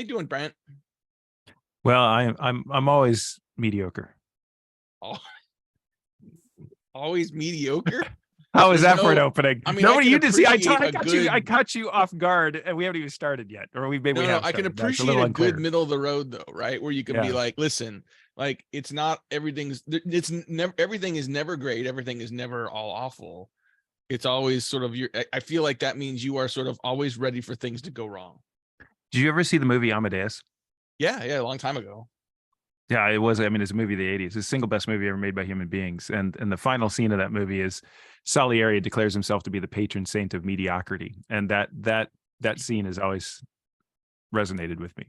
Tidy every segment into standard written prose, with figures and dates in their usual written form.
you doing, Brent? Well, I'm always mediocre. Oh, always mediocre. How is that for an opening? I mean, Nobody, you did see. I caught you off guard, and we haven't even started yet, or we maybe no, we no. have. I can Started. appreciate a good middle of the road, though, right? Where you can be like, listen, like it's not it's never everything is never great. Everything is never all awful. It's always sort of I feel like that means you are sort of always ready for things to go wrong. Did you ever see the movie Amadeus? Yeah, a long time ago. Yeah, it was. I mean, it's a movie of the '80s. It's the single best movie ever made by human beings. And the final scene of that movie is Salieri declares himself to be the patron saint of mediocrity, and that scene has always resonated with me.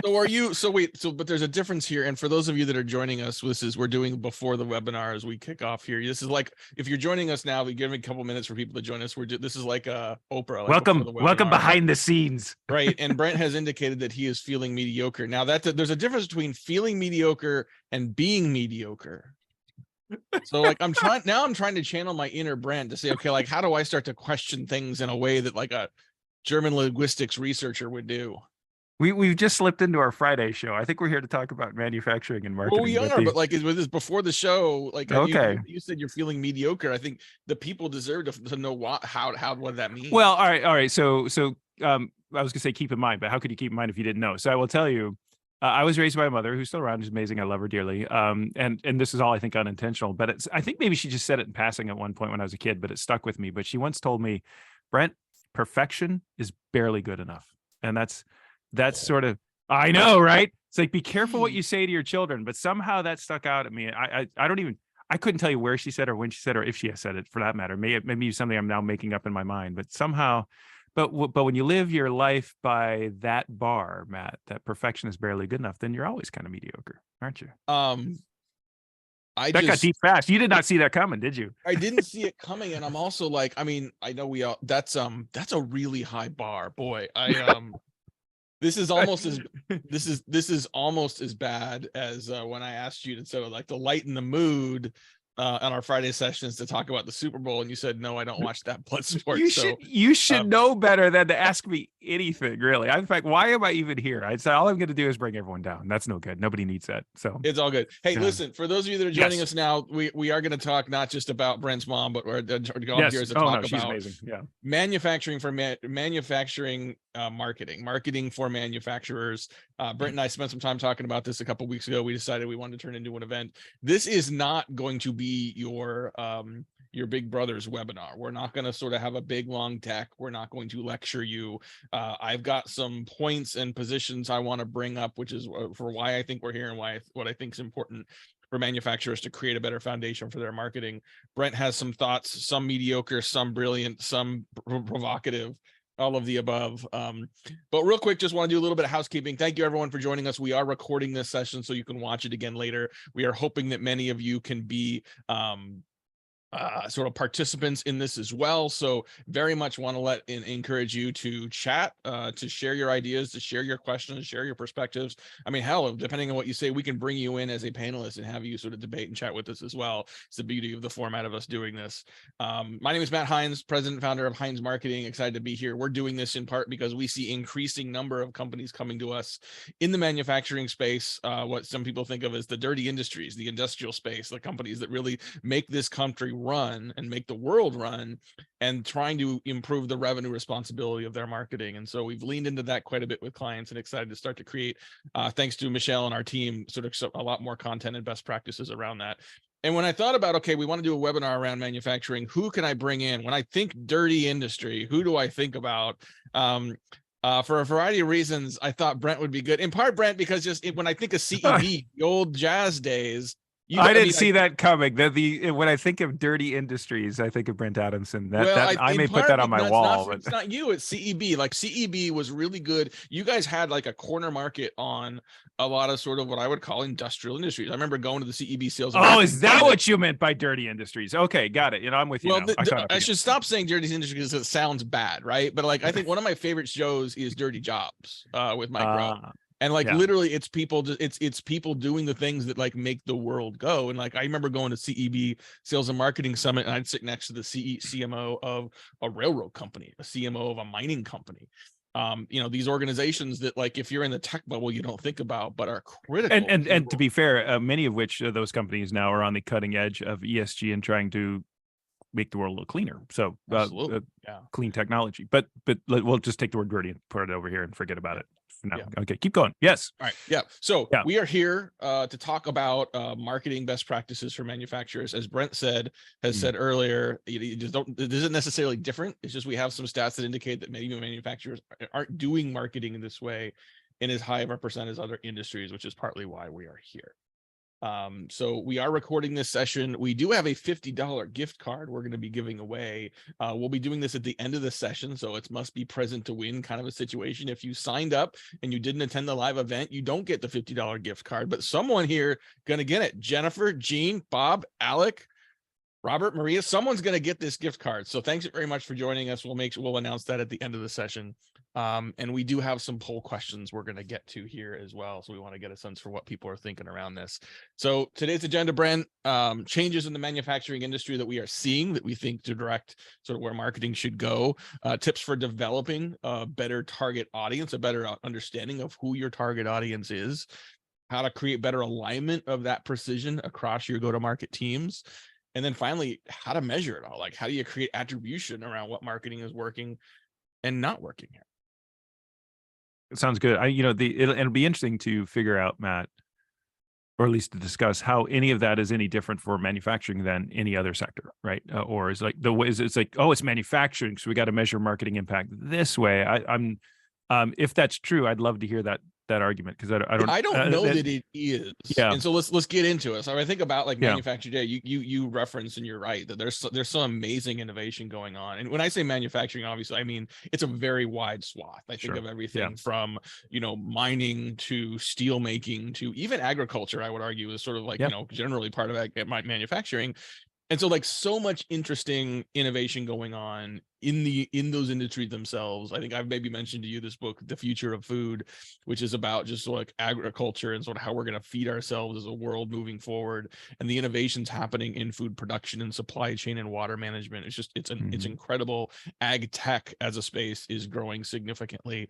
But there's a difference here. And for those of you that are joining us, we're doing before the webinar as we kick off here. This is like, if you're joining us now, we give a couple minutes for people to join us. This is like Oprah. Like welcome behind the scenes. Right. And Brent has indicated that he is feeling mediocre. Now there's a difference between feeling mediocre and being mediocre. So like, I'm trying to channel my inner Brent to say, okay, like, how do I start to question things in a way that like a German linguistics researcher would do? We've just slipped into our Friday show. I think we're here to talk about manufacturing and marketing. Well, we are, but like, with this before the show, like, okay, you said you're feeling mediocre. I think the people deserve to know what that means. Well, all right. So I was gonna say keep in mind, but how could you keep in mind if you didn't know? So I will tell you, I was raised by a mother who's still around. She's amazing. I love her dearly. And this is all I think unintentional, but I think maybe she just said it in passing at one point when I was a kid, but it stuck with me. But she once told me, Brent, perfection is barely good enough, and that's sort of, I know, right? It's like, be careful what you say to your children, but somehow that stuck out at me. I couldn't tell you where she said or when she said or if she has said it, for that matter. Maybe something I'm now making up in my mind, but somehow, but when you live your life by that bar, Matt, that perfection is barely good enough, then you're always kind of mediocre, aren't you? That got deep fast. You did not see that coming, did you? I didn't see it coming, and I'm also like, I mean, I know that's a really high bar, boy. This is almost as bad as when I asked you to sort of like to lighten the mood on our Friday sessions to talk about the Super Bowl, and you said no, I don't watch that blood sport. You should know better than to ask me anything, really. In fact, why am I even here? I'd say all I'm going to do is bring everyone down. That's no good. Nobody needs that. So it's all good. Hey, listen, for those of you that are joining us now, we are going to talk not just about Brent's mom, but we're going here to talk about manufacturing for manufacturing marketing for manufacturers. Brent and I spent some time talking about this a couple of weeks ago. We decided we wanted to turn into an event. This is not going to be your big brother's webinar. We're not going to sort of have a big long deck. We're not going to lecture you. I've got some points and positions I want to bring up, which is for why I think we're here and what I think is important for manufacturers to create a better foundation for their marketing. Brent has some thoughts, some mediocre, some brilliant, some provocative, all of the above. But real quick, just want to do a little bit of housekeeping. Thank you everyone for joining us. We are recording this session so you can watch it again later. We are hoping that many of you can be sort of participants in this as well. So very much want to encourage you to chat, to share your ideas, to share your questions, share your perspectives. I mean, hell, depending on what you say, we can bring you in as a panelist and have you sort of debate and chat with us as well. It's the beauty of the format of us doing this. My name is Matt Heinz, president and founder of Heinz Marketing. Excited to be here. We're doing this in part because we see increasing number of companies coming to us in the manufacturing space, what some people think of as the dirty industries, the industrial space, the companies that really make this country run and make the world run, and trying to improve the revenue responsibility of their marketing. And so we've leaned into that quite a bit with clients and excited to start to create, thanks to Michelle and our team, sort of a lot more content and best practices around that. And when I thought about, okay, we want to do a webinar around manufacturing, who can I bring in? When I think dirty industry, who do I think about? For a variety of reasons, I thought Brent would be good. In part, Brent, because when I think of CEB, the old jazz days, I didn't see that coming. When I think of dirty industries, I think of Brent Adamson. I may put that on my wall. It's not you, it's CEB. Like CEB was really good. You guys had like a corner market on a lot of sort of what I would call industrial industries. I remember going to the CEB sales. Oh, is that what you meant by dirty industries? Okay, got it. I'm with you. Well, I should stop saying dirty industries because it sounds bad, right? But like, I think one of my favorite shows is Dirty Jobs with Mike Rowe. And like literally it's people doing the things that like make the world go. And like I remember going to CEB Sales and Marketing Summit, and I'd sit next to the CMO of a railroad company, a CMO of a mining company. these organizations that, like, if you're in the tech bubble, you don't think about, but are critical. And to be fair, many of which those companies now are on the cutting edge of ESG and trying to make the world a little cleaner. So clean technology, but we'll just take the word dirty and put it over here and forget about it for now. Okay, keep going. Yes. All right. Yeah. So we are here to talk about marketing best practices for manufacturers. As Brent said earlier, you just don't, it isn't necessarily different. It's just we have some stats that indicate that maybe manufacturers aren't doing marketing in this way in as high of a percent as other industries, which is partly why we are here. So we are recording this session. We do have a $50 gift card we're going to be giving away. We'll be doing this at the end of the session, so it must be present to win kind of a situation. If you signed up and you didn't attend the live event, you don't get the $50 gift card, but someone here going to get it. Jennifer, Jean, Bob, Alec, Robert, Maria, someone's going to get this gift card. So thanks very much for joining us. We'll announce that at the end of the session. And we do have some poll questions we're going to get to here as well. So we want to get a sense for what people are thinking around this. So today's agenda, Brent, changes in the manufacturing industry that we are seeing that we think to direct sort of where marketing should go, tips for developing a better target audience, a better understanding of who your target audience is, how to create better alignment of that precision across your go-to-market teams. And then finally, how to measure it all. Like, how do you create attribution around what marketing is working and not working here? It sounds good. It'll be interesting to figure out, Matt, or at least to discuss how any of that is any different for manufacturing than any other sector, right? Or is like the way it's like, oh, it's manufacturing, so we got to measure marketing impact this way. If that's true, I'd love to hear that argument, because I don't know that it is. Yeah. And so let's get into it. So I think about like manufacturing today, you reference, and you're right, that there's some amazing innovation going on. And when I say manufacturing, obviously I mean it's a very wide swath. I think of everything from mining to steel making to even agriculture, I would argue, is sort of like generally part of manufacturing. And so like so much interesting innovation going on in those industries themselves. I think I've maybe mentioned to you this book, The Future of Food, which is about just like agriculture and sort of how we're going to feed ourselves as a world moving forward, and the innovations happening in food production and supply chain and water management. It's just, it's incredible. Ag tech as a space is growing significantly.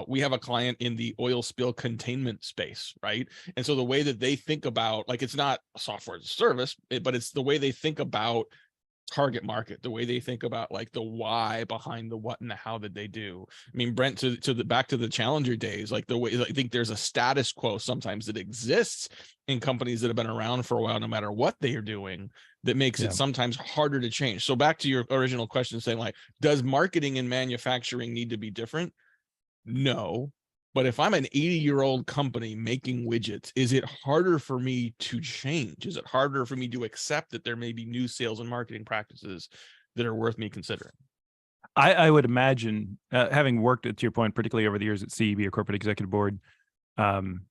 We have a client in the oil spill containment space, right? And so the way that they think about, like, it's not a software as a service, but it's the way they think about target market, the way they think about like the why behind the what and the how that they do. I mean, Brent, back to the Challenger days, like the way, I think there's a status quo sometimes that exists in companies that have been around for a while, no matter what they are doing, that makes it sometimes harder to change. So back to your original question, saying like, does marketing and manufacturing need to be different? No. But if I'm an 80-year-old company making widgets, is it harder for me to change? Is it harder for me to accept that there may be new sales and marketing practices that are worth me considering? I would imagine, having worked, to your point, particularly over the years at CEB or Corporate Executive Board, that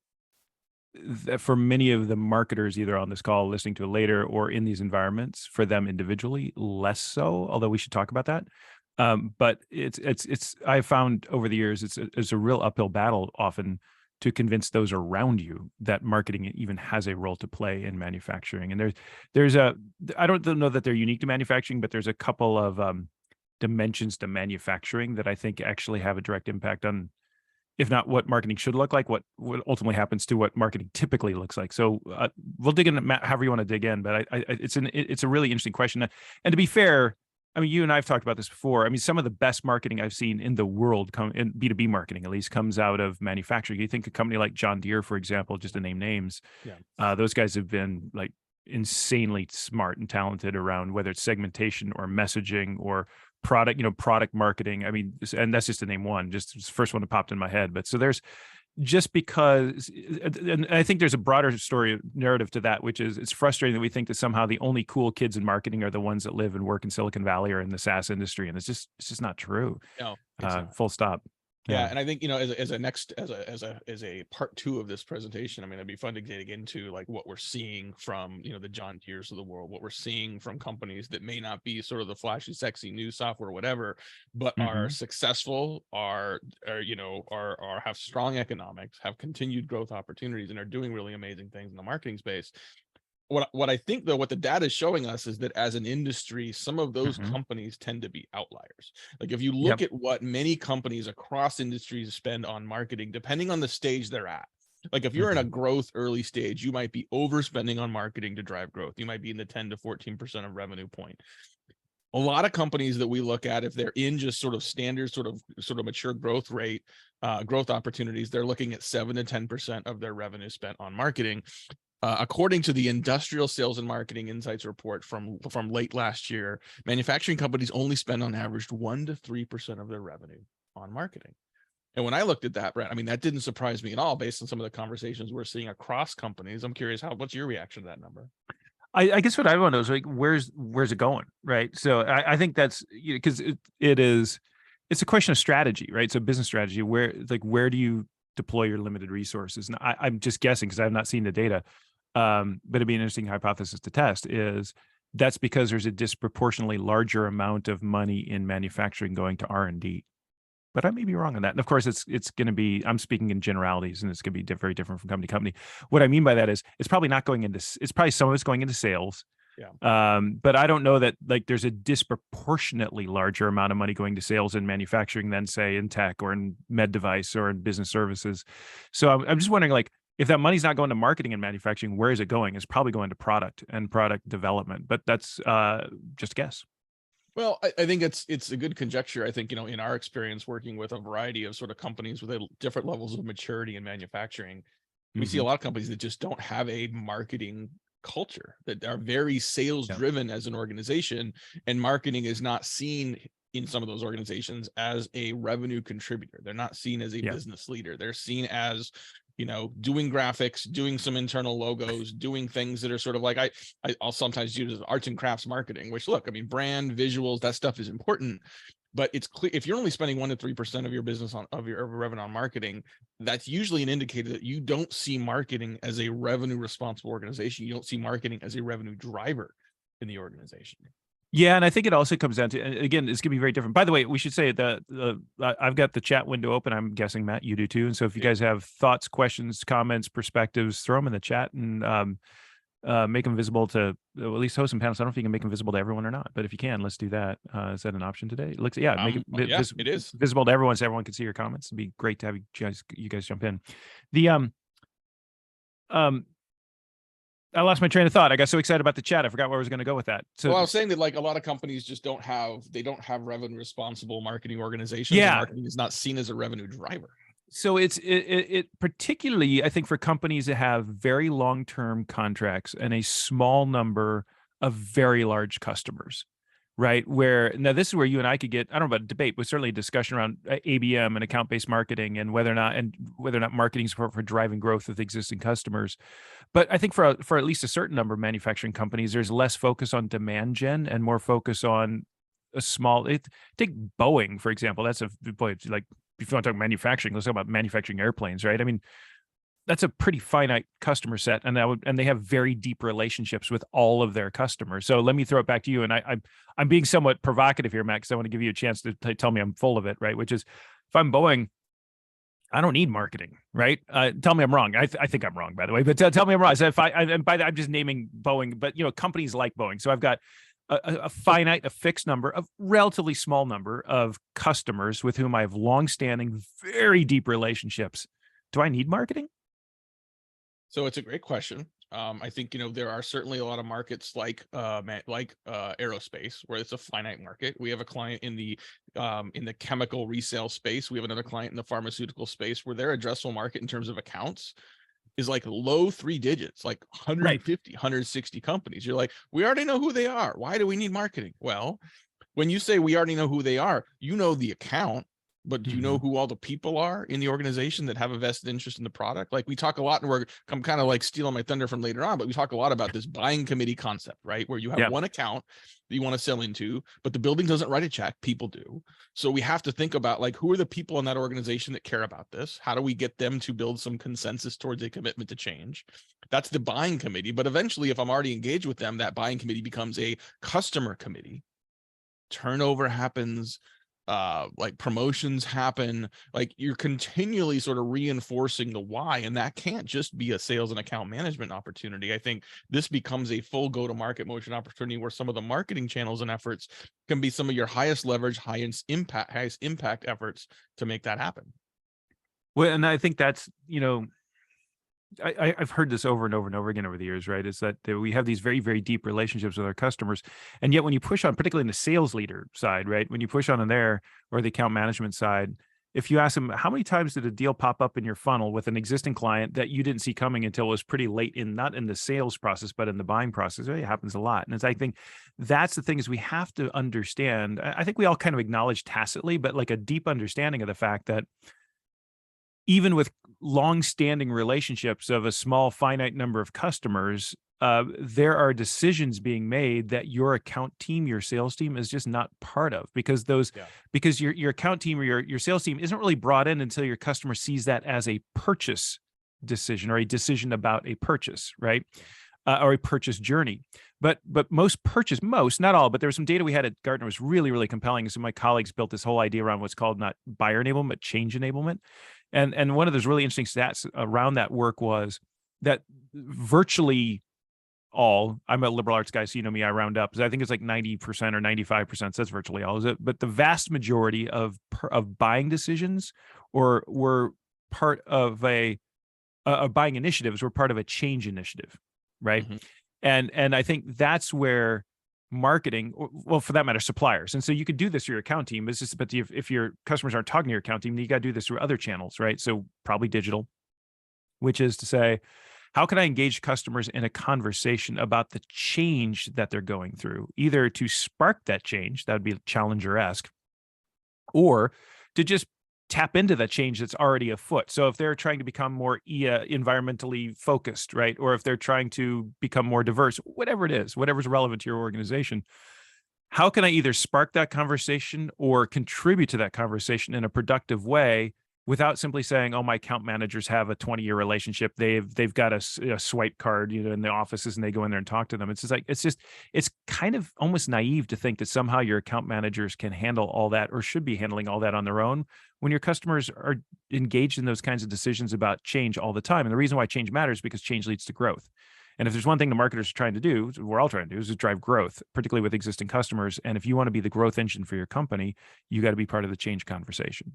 for many of the marketers, either on this call, listening to it later, or in these environments, for them individually, less so, although we should talk about that. But it's I've found over the years, it's a real uphill battle often to convince those around you that marketing even has a role to play in manufacturing. And I don't know that they're unique to manufacturing, but there's a couple of dimensions to manufacturing that I think actually have a direct impact on, if not what marketing should look like, what ultimately happens to what marketing typically looks like. So we'll dig in, Matt, however you want to dig in, but it's a really interesting question. And to be fair, I mean, you and I have talked about this before. I mean, some of the best marketing I've seen in the world, in B2B marketing at least, comes out of manufacturing. You think a company like John Deere, for example, just to name names, those guys have been like insanely smart and talented around whether it's segmentation or messaging or product marketing. I mean, and that's just to name one, just the first one that popped in my head. But so there's, just because, and I think there's a broader story narrative to that, which is it's frustrating that we think that somehow the only cool kids in marketing are the ones that live and work in Silicon Valley or in the SaaS industry, and it's just not true. No, full stop. Yeah, and I think, as a part two of this presentation, I mean, it'd be fun to dig into like what we're seeing from the John Deeres of the world, what we're seeing from companies that may not be sort of the flashy, sexy new software, whatever, but are successful, are have strong economics, have continued growth opportunities, and are doing really amazing things in the marketing space. what I think though, what the data is showing us is that as an industry, some of those companies tend to be outliers. Like if you look at what many companies across industries spend on marketing, depending on the stage they're at. Like if you're in a growth early stage, you might be overspending on marketing to drive growth. You might be in the 10 to 14% of revenue point. A lot of companies that we look at, if they're in just sort of standard, sort of mature growth rate, growth opportunities, they're looking at 7 to 10% of their revenue spent on marketing. According to the Industrial Sales and Marketing Insights report from late last year, manufacturing companies only spend on average 1 to 3% of their revenue on marketing. And when I looked at that, Brent, I mean, that didn't surprise me at all based on some of the conversations we're seeing across companies. I'm curious, what's your reaction to that number? I guess what I want to know is like, where's it going, right? So I think that's, because it's a question of strategy, right? So business strategy, where do you deploy your limited resources? And I'm just guessing because I have not seen the data. But it'd be an interesting hypothesis to test, is that's because there's a disproportionately larger amount of money in manufacturing going to R&D. But I may be wrong on that. And of course, it's going to be, I'm speaking in generalities, and it's going to be very different from company to company. What I mean by that is it's probably not going into, it's probably some of it's going into sales. Yeah. But I don't know that like there's a disproportionately larger amount of money going to sales in manufacturing than say in tech or in med device or in business services. So I'm just wondering, like, if that money's not going to marketing and manufacturing, where is it going? It's probably going to product and product development, but that's just a guess. Well, I think it's a good conjecture. I think, you know, in our experience working with a variety of sort of companies with different levels of maturity in manufacturing, we see a lot of companies that just don't have a marketing culture, that are very sales driven as an organization, and marketing is not seen in some of those organizations as a revenue contributor. They're not seen as a business leader. They're seen as, you know, doing graphics, doing some internal logos, doing things that are sort of like, I'll sometimes use as arts and crafts marketing, which, look, I mean, brand, visuals, that stuff is important, but it's clear if you're only spending 1 to 3% of your business of your revenue on marketing, that's usually an indicator that you don't see marketing as a revenue responsible organization. You don't see marketing as a revenue driver in the organization. Yeah, and I think it also comes down to, again, it's going to be very different. By the way, we should say that I've got the chat window open. I'm guessing, Matt, you do too. And so if you guys have thoughts, questions, comments, perspectives, throw them in the chat and make them visible to, well, at least host some panels. I don't know if you can make them visible to everyone or not, but if you can, let's do that. Is that an option today? It looks, make it, it is visible to everyone so everyone can see your comments. It'd be great to have you guys jump in. I lost my train of thought. I got so excited about the chat, I forgot where I was going to go with that. So, well, I was saying that like a lot of companies just don't have revenue responsible marketing organizations. Yeah, marketing is not seen as a revenue driver. So it particularly, I think, for companies that have very long-term contracts and a small number of very large customers, right? Where now this is where you and I could get, I don't know about a debate, but certainly a discussion around ABM and account-based marketing and whether or not marketing support for driving growth with existing customers. But I think for at least a certain number of manufacturing companies, there's less focus on demand gen and more focus on a small. Take Boeing, for example. That's like, if you want to talk manufacturing, let's talk about manufacturing airplanes, right? I mean, that's a pretty finite customer set, and they have very deep relationships with all of their customers. So let me throw it back to you, and I'm being somewhat provocative here, Matt, because I want to give you a chance to tell me I'm full of it, right? Which is, if I'm Boeing, I don't need marketing, right? Tell me I'm wrong. I think I'm wrong, by the way, but tell me I'm wrong. So I'm just naming Boeing, but companies like Boeing. So I've got a fixed number, of relatively small number of customers with whom I have longstanding, very deep relationships. Do I need marketing? So it's a great question. I think, there are certainly a lot of markets like aerospace, where it's a finite market. We have a client in the chemical resale space. We have another client in the pharmaceutical space where their addressable market in terms of accounts is like low 3 digits, like 150, 160 companies. You're like, we already know who they are. Why do we need marketing? Well, when you say we already know who they are, the account, but do you know who all the people are in the organization that have a vested interest in the product? Like, we talk a lot, and I'm kind of like stealing my thunder from later on, but we talk a lot about this buying committee concept, right? Where you have one account that you want to sell into, but the building doesn't write a check, people do. So we have to think about, like, who are the people in that organization that care about this? How do we get them to build some consensus towards a commitment to change? That's the buying committee. But eventually, if I'm already engaged with them, that buying committee becomes a customer committee. Turnover happens. like promotions happen. Like you're continually sort of reinforcing the why, and that can't just be a sales and account management opportunity. I think this becomes a full go-to-market motion opportunity where some of the marketing channels and efforts can be some of your highest leverage, highest impact efforts to make that happen. Well, and I think that's, I've heard this over and over and over again over the years, right? Is that we have these very, very deep relationships with our customers. And yet when you push on, particularly in the sales leader side, right? When you push on in there, or the account management side, if you ask them, how many times did a deal pop up in your funnel with an existing client that you didn't see coming until it was pretty late in, not in the sales process, but in the buying process? It happens a lot. And I think that's the thing, is we have to understand, I think we all kind of acknowledge tacitly, but like a deep understanding of the fact that even with long-standing relationships of a small finite number of customers, there are decisions being made that your account team, your sales team, is just not part of, because because your account team or your sales team isn't really brought in until your customer sees that as a purchase decision, or a decision about a purchase, right? Or a purchase journey. But most, not all, but there was some data we had at Gartner was really, really compelling. So my colleagues built this whole idea around what's called not buyer enablement, but change enablement. And one of those really interesting stats around that work was that virtually all, I'm a liberal arts guy, so you know me, I round up, because I think it's like 90% or 95%, so that's virtually all, is it? But the vast majority of buying decisions were part of buying initiatives, were part of a change initiative, right? Mm-hmm. And I think that's where marketing, well, for that matter, suppliers. And so you could do this through your account team. It's just, but if your customers aren't talking to your account team, then you got to do this through other channels, right? So probably digital, which is to say, how can I engage customers in a conversation about the change that they're going through, either to spark that change, that would be Challenger-esque, or to just tap into that change that's already afoot. So if they're trying to become more environmentally focused, right? Or if they're trying to become more diverse, whatever it is, whatever's relevant to your organization, how can I either spark that conversation or contribute to that conversation in a productive way, without simply saying, oh, my account managers have a 20-year relationship. They've got a swipe card, in the offices, and they go in there and talk to them. It's just like, it's kind of almost naive to think that somehow your account managers can handle all that, or should be handling all that on their own, when your customers are engaged in those kinds of decisions about change all the time. And the reason why change matters is because change leads to growth. And if there's one thing the marketers are trying to do, we're all trying to do, is to drive growth, particularly with existing customers. And if you want to be the growth engine for your company, you got to be part of the change conversation.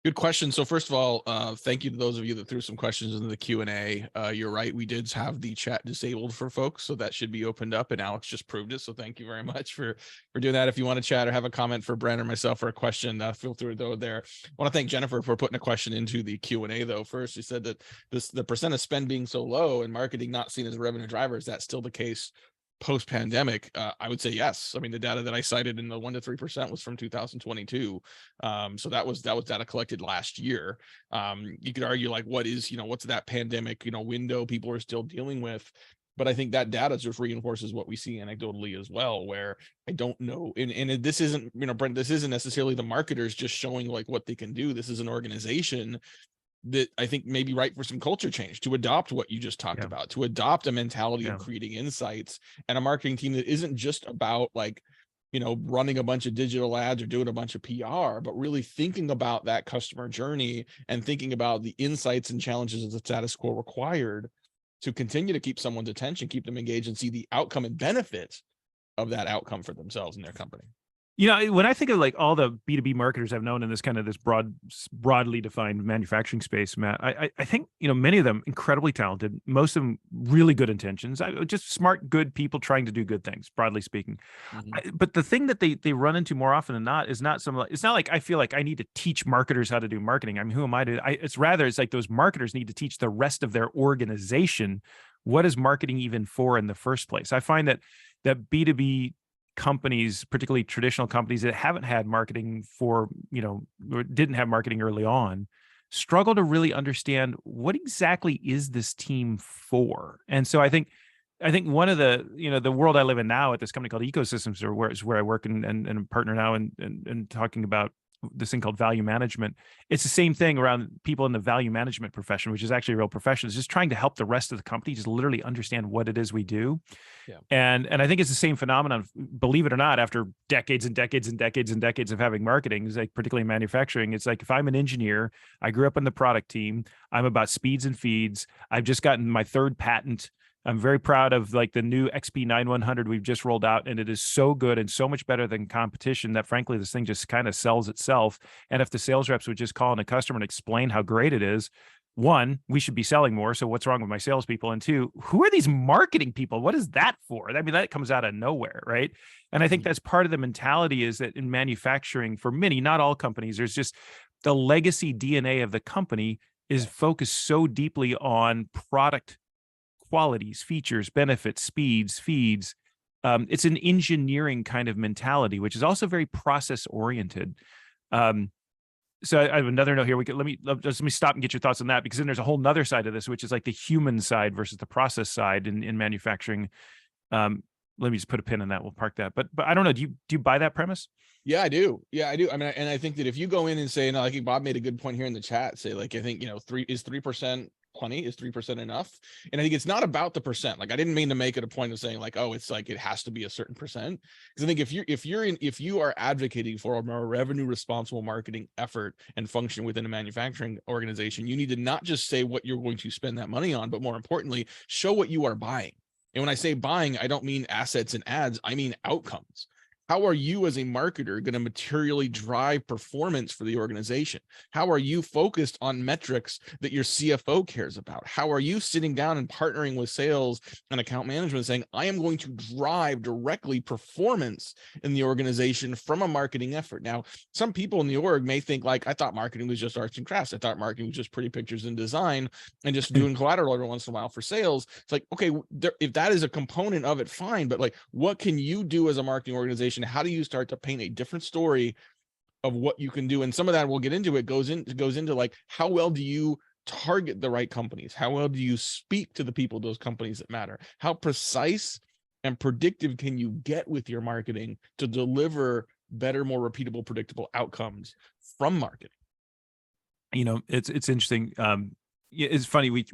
Good question. So first of all, thank you to those of you that threw some questions into the Q&A. You're right. We did have the chat disabled for folks, so that should be opened up, and Alex just proved it. So thank you very much for doing that. If you want to chat or have a comment for Brent or myself or a question, feel free to go there. I want to thank Jennifer for putting a question into the Q&A though. First, she said that the percent of spend being so low and marketing not seen as a revenue driver, is that still the case post-pandemic? I would say yes. I mean, the data that I cited in the 1 to 3% was from 2022. So that was data collected last year. You could argue like, what's that pandemic, window people are still dealing with? But I think that data just reinforces what we see anecdotally as well, where I don't know. And this isn't, Brent, this isn't necessarily the marketers just showing like what they can do. This is an organization that I think may be right for some culture change, to adopt what you just talked about, to adopt a mentality of creating insights, and a marketing team that isn't just about like, running a bunch of digital ads or doing a bunch of PR, but really thinking about that customer journey and thinking about the insights and challenges of the status quo required to continue to keep someone's attention, keep them engaged, and see the outcome and benefits of that outcome for themselves and their company. When I think of like all the B2B marketers I've known in this kind of this broadly defined manufacturing space, Matt, I think, many of them incredibly talented, most of them really good intentions, just smart, good people trying to do good things, broadly speaking. Mm-hmm. But the thing that they run into more often than not is it's not like I feel like I need to teach marketers how to do marketing. I mean, who am I to? It's like those marketers need to teach the rest of their organization what is marketing even for in the first place. I find that B2B companies, particularly traditional companies that haven't had marketing or didn't have marketing early on, struggle to really understand what exactly is this team for. And so I think one of the world I live in now at this company called Ecosystems, or where I work and partner now and talking about this thing called value management. It's the same thing around people in the value management profession, which is actually a real profession. It's just trying to help the rest of the company just literally understand what it is we do. Yeah. And I think it's the same phenomenon, believe it or not, after decades and decades and decades and decades of having marketing, is like particularly in manufacturing. It's like, if I'm an engineer, I grew up in the product team, I'm about speeds and feeds. I've just gotten my 3rd patent. I'm very proud of like the new XP9100 we've just rolled out, and it is so good and so much better than competition that frankly, this thing just kind of sells itself. And if the sales reps would just call in a customer and explain how great it is, 1, we should be selling more. So what's wrong with my salespeople? And 2, who are these marketing people? What is that for? I mean, that comes out of nowhere, right? And I think that's part of the mentality, is that in manufacturing, for many, not all companies, there's just the legacy DNA of the company is focused so deeply on product qualities, features, benefits, speeds, feeds. It's an engineering kind of mentality, which is also very process oriented. So I have another note here. Let me stop and get your thoughts on that, because then there's a whole nother side of this, which is like the human side versus the process side in manufacturing. Let me just put a pin in that. We'll park that. But I don't know. Do you buy that premise? Yeah, I do. I mean, and I think that if you go in and say, I think Bob made a good point here in the chat, say like, I think, 3% plenty? Is 3% enough? And I think it's not about the percent. Like, I didn't mean to make it a point of saying like, oh, it's like it has to be a certain percent. Because I think if you are advocating for a more revenue responsible marketing effort and function within a manufacturing organization, you need to not just say what you're going to spend that money on, but more importantly, show what you are buying. And when I say buying, I don't mean assets and ads, I mean outcomes. How are you as a marketer going to materially drive performance for the organization? How are you focused on metrics that your CFO cares about? How are you sitting down and partnering with sales and account management saying, I am going to drive directly performance in the organization from a marketing effort? Now, some people in the org may think like, I thought marketing was just arts and crafts. I thought marketing was just pretty pictures and design and just doing collateral every once in a while for sales. It's like, okay, if that is a component of it, fine. But like, what can you do as a marketing organization? How do you start to paint a different story of what you can do? And some of that, we'll get into it, goes into like, how well do you target the right companies? How well do you speak to the people, those companies that matter? How precise and predictive can you get with your marketing to deliver better, more repeatable, predictable outcomes from marketing? It's interesting. It's funny.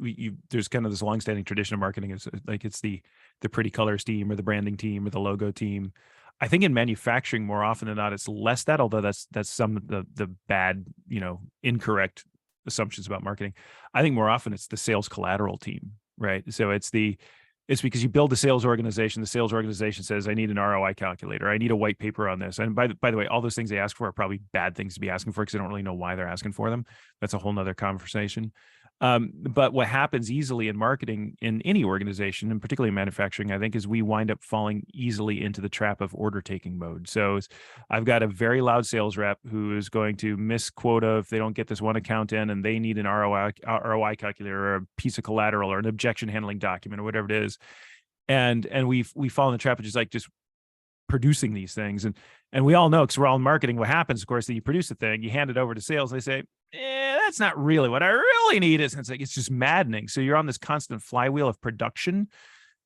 There's kind of this longstanding tradition of marketing. It's like, it's the pretty colors team or the branding team or the logo team. I think in manufacturing, more often than not, it's less that, although that's some of the bad, incorrect assumptions about marketing. I think more often it's the sales collateral team, right? So it's because you build a sales organization. The sales organization says, I need an ROI calculator. I need a white paper on this. And by the way, all those things they ask for are probably bad things to be asking for, because they don't really know why they're asking for them. That's a whole nother conversation. But what happens easily in marketing in any organization, and particularly in manufacturing, I think, is we wind up falling easily into the trap of order taking mode. So I've got a very loud sales rep who is going to miss quota if they don't get this one account in, and they need an ROI calculator or a piece of collateral or an objection handling document or whatever it is. And we fall in the trap of just producing these things. And we all know, because we're all in marketing, what happens, of course, that you produce a thing, you hand it over to sales, they say, that's not really what I really need. It's like, it's just maddening. So you're on this constant flywheel of production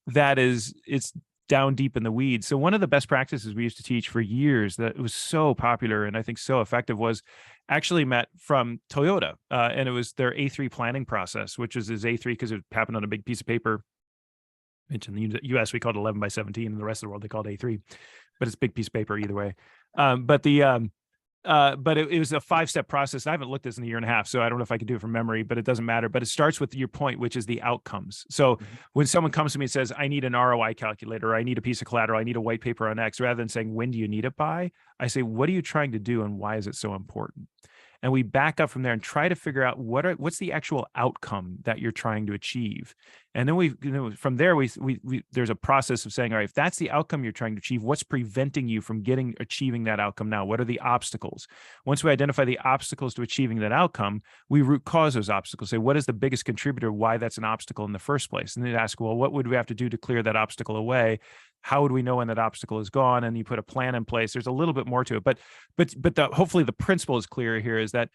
it's down deep in the weeds. So one of the best practices we used to teach for years that was so popular and I think so effective was actually, Matt, from Toyota. And it was their A3 planning process, which is A3 because it happened on a big piece of paper. In the US, we called it 11 by 17, and the rest of the world, they called it A3, but it's a big piece of paper either way. But it was a 5-step process. I haven't looked at this in a year and a half, so I don't know if I can do it from memory, but it doesn't matter. But it starts with your point, which is the outcomes. So when someone comes to me and says, I need an ROI calculator, or I need a piece of collateral, I need a white paper on X, rather than saying, when do you need it by? I say, what are you trying to do and why is it so important? And we back up from there and try to figure out what's the actual outcome that you're trying to achieve. And then from there, there's a process of saying, all right, if that's the outcome you're trying to achieve, what's preventing you from achieving that outcome now? What are the obstacles? Once we identify the obstacles to achieving that outcome, we root cause those obstacles. Say, what is the biggest contributor, why that's an obstacle in the first place? And then ask, well, what would we have to do to clear that obstacle away? How would we know when that obstacle is gone? And you put a plan in place. There's a little bit more to it, but hopefully the principle is clear here, is that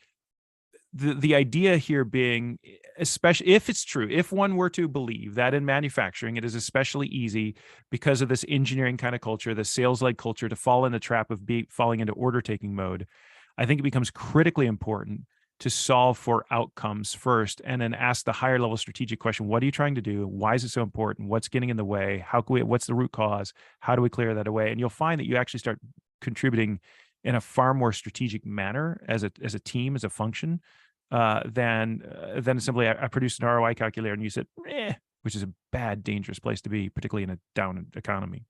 the idea here being, especially if it's true, if one were to believe that in manufacturing, it is especially easy because of this engineering kind of culture, the sales-led culture, to fall in the trap of falling into order taking mode. I think it becomes critically important to solve for outcomes first, and then ask the higher level strategic question: what are you trying to do? Why is it so important? What's getting in the way? How can we, what's the root cause? How do we clear that away? And you'll find that you actually start contributing in a far more strategic manner as a team, as a function, than simply I produced an ROI calculator and you said, which is a bad, dangerous place to be, particularly in a down economy.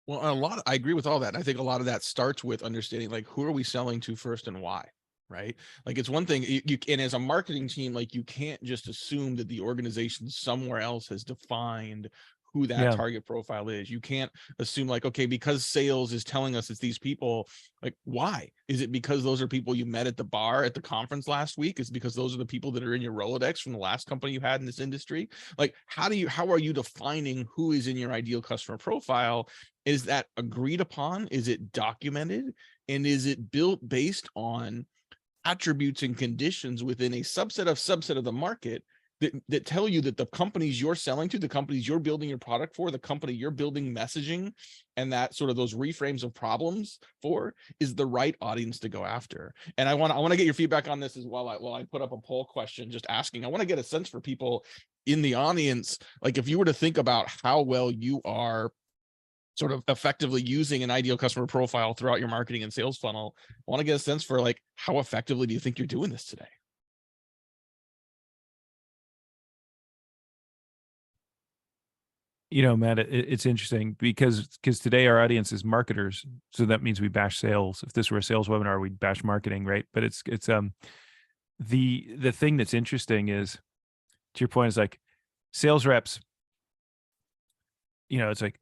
Well, I agree with all that. I think a lot of that starts with understanding, like, who are we selling to first and why? Right? Like, it's one thing and as a marketing team, like, you can't just assume that the organization somewhere else has defined who that target profile is. You can't assume, like, okay, because sales is telling us it's these people, like, why? Is it because those are people you met at the bar at the conference last week? Is it because those are the people that are in your Rolodex from the last company you had in this industry? Like, how are you defining who is in your ideal customer profile? Is that agreed upon? Is it documented? And is it built based on attributes and conditions within a subset of the market that tell you that the companies you're selling to, the companies you're building your product for, the company you're building messaging and that sort of those reframes of problems for, is the right audience to go after? And I want to get your feedback on this as well. While I put up a poll question just asking, I want to get a sense for people in the audience, like, if you were to think about how well you are sort of effectively using an ideal customer profile throughout your marketing and sales funnel, I want to get a sense for, like, how effectively do you think you're doing this today? You know, Matt, it's interesting because today our audience is marketers, so that means we bash sales. If this were a sales webinar, we'd bash marketing, right? But it's the thing that's interesting is, to your point, is like sales reps. You know, it's like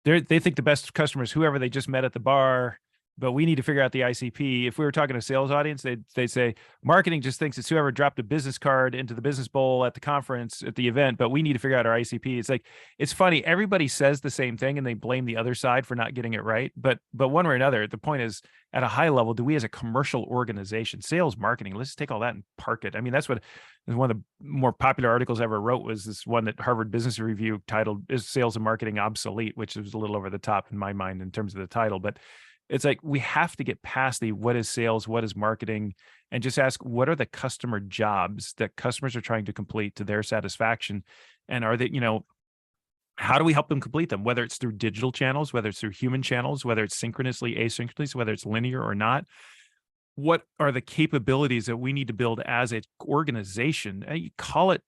they think the best customers, whoever they just met at the bar, but we need to figure out the ICP. If we were talking to a sales audience, they'd say marketing just thinks it's whoever dropped a business card into the business bowl at the conference, at the event, but we need to figure out our ICP. It's like, it's funny. Everybody says the same thing and they blame the other side for not getting it right. But one way or another, the point is, at a high level, do we as a commercial organization, sales, marketing, let's take all that and park it. I mean, that's what one of the more popular articles I ever wrote was this one that Harvard Business Review titled, "Is Sales and Marketing Obsolete?" which was a little over the top in my mind in terms of the title. But it's like, we have to get past the what is sales, what is marketing, and just ask, what are the customer jobs that customers are trying to complete to their satisfaction? And are they, how do we help them complete them? Whether it's through digital channels, whether it's through human channels, whether it's synchronously, asynchronously, whether it's linear or not. What are the capabilities that we need to build as an organization? You call it,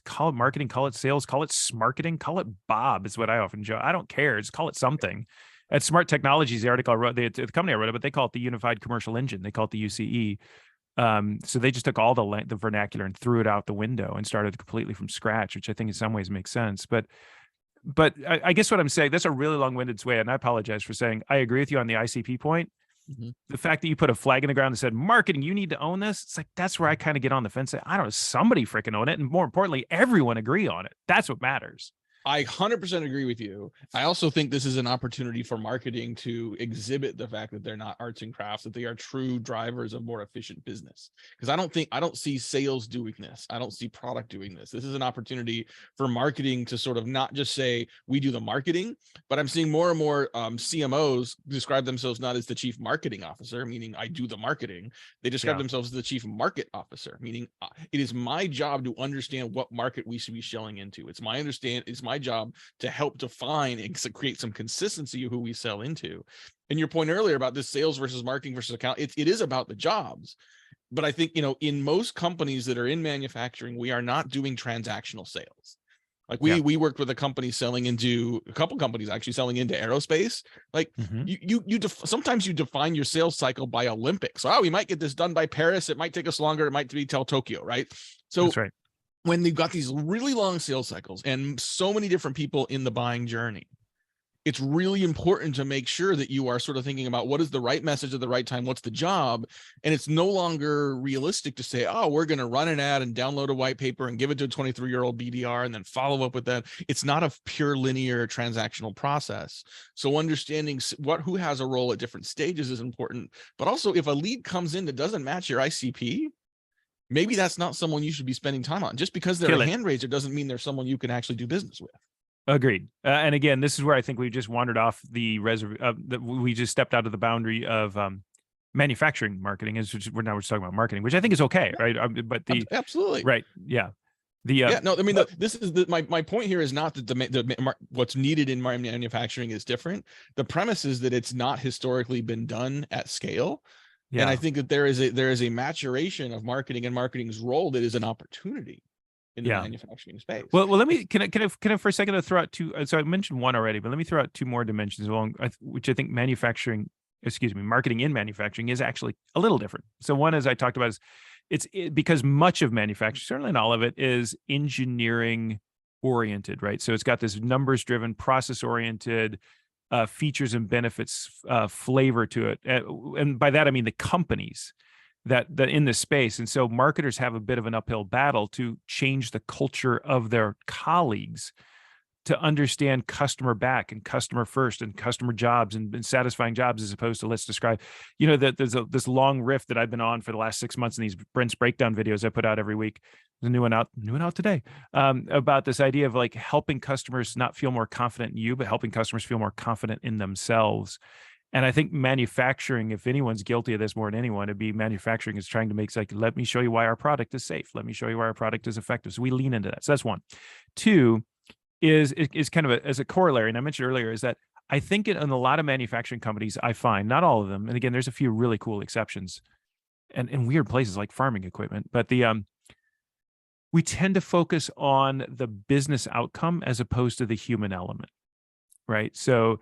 call it marketing, call it sales, call it smarketing, call it Bob is what I often joke. I don't care. Just call it something. At Smart Technologies, the article I wrote, the company I wrote it, but they call it the Unified Commercial Engine. They call it the UCE. So they just took all the vernacular and threw it out the window and started completely from scratch, which I think in some ways makes sense. But I guess what I'm saying, that's a really long-winded way, and I apologize for saying I agree with you on the ICP point. Mm-hmm. The fact that you put a flag in the ground and said, marketing, you need to own this. It's like, that's where I kind of get on the fence. I don't know, somebody freaking own it. And more importantly, everyone agree on it. That's what matters. I 100% agree with you. I also think this is an opportunity for marketing to exhibit the fact that they're not arts and crafts, that they are true drivers of more efficient business. Because I don't see sales doing this. I don't see product doing this. This is an opportunity for marketing to sort of not just say we do the marketing, but I'm seeing more and more CMOs describe themselves not as the chief marketing officer, meaning I do the marketing. They describe themselves as the chief market officer, meaning it is my job to understand what market we should be selling into. It's my job to help define and create some consistency of who we sell into. And your point earlier about this sales versus marketing versus account, it is about the jobs. But I think, in most companies that are in manufacturing, we are not doing transactional sales. Like we worked with a company selling into a couple companies actually selling into aerospace. Like sometimes you define your sales cycle by Olympics. So we might get this done by Paris. It might take us longer. It might be till Tokyo, right? So that's right. When they've got these really long sales cycles and so many different people in the buying journey, it's really important to make sure that you are sort of thinking about what is the right message at the right time, what's the job. And it's no longer realistic to say, we're going to run an ad and download a white paper and give it to a 23-year-old BDR and then follow up with that. It's not a pure linear transactional process. So understanding who has a role at different stages is important. But also, if a lead comes in that doesn't match your ICP, maybe that's not someone you should be spending time on. Just because they're a hand raiser doesn't mean they're someone you can actually do business with. Agreed. And again, this is where I think we just wandered off the we just stepped out of the boundary of manufacturing marketing is, we're just talking about marketing, which I think is okay, right? But absolutely right, yeah. No, I mean, this is my point here is not that what's needed in manufacturing is different. The premise is that it's not historically been done at scale. Yeah. And I think that there is a maturation of marketing and marketing's role that is an opportunity in the manufacturing space. Well, let me, can I for a second throw out two, so I mentioned one already, but let me throw out two more dimensions along, which I think marketing in manufacturing is actually a little different. So one, as I talked about, is because much of manufacturing, certainly not all of it, is engineering oriented, right? So it's got this numbers driven, process oriented, features and benefits flavor to it. And by that, I mean the companies that in this space. And so marketers have a bit of an uphill battle to change the culture of their colleagues to understand customer back and customer first and customer jobs and satisfying jobs, as opposed to, let's describe, that there's this long riff that I've been on for the last 6 months in these Brent's breakdown videos I put out every week. There's a new one out today, about this idea of like helping customers not feel more confident in you, but helping customers feel more confident in themselves. And I think manufacturing, if anyone's guilty of this more than anyone, it'd be manufacturing is trying to make, like, let me show you why our product is safe. Let me show you why our product is effective. So we lean into that. So that's one. Two is kind of as a corollary, and I mentioned earlier, is that I think in a lot of manufacturing companies, I find, not all of them, and again, there's a few really cool exceptions and in weird places like farming equipment, but we tend to focus on the business outcome as opposed to the human element, right? So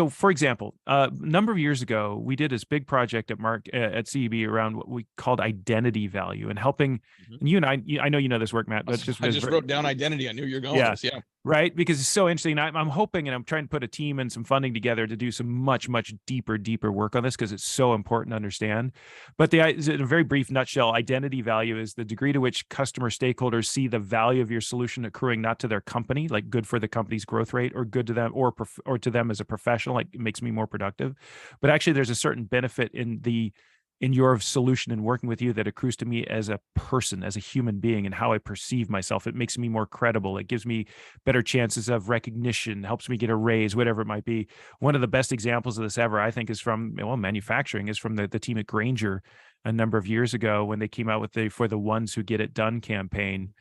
for example, a number of years ago, we did this big project at CEB around what we called identity value and helping. And you and I know you know this work, Matt. But I just wrote down identity. I knew you were going. With this. Yeah. Right, because it's so interesting. I'm hoping, and I'm trying to put a team and some funding together to do some much deeper work on this, because it's so important to understand. But in a very brief nutshell, identity value is the degree to which customer stakeholders see the value of your solution accruing not to their company, like good for the company's growth rate, or good to them, or to them as a professional, like it makes me more productive. But actually, there's a certain benefit in your solution and working with you that accrues to me as a person, as a human being, and how I perceive myself. It makes me more credible. It gives me better chances of recognition, helps me get a raise, whatever it might be. One of the best examples of this ever, I think, is from manufacturing, is from the team at Grainger a number of years ago, when they came out with the For the Ones Who Get It Done campaign,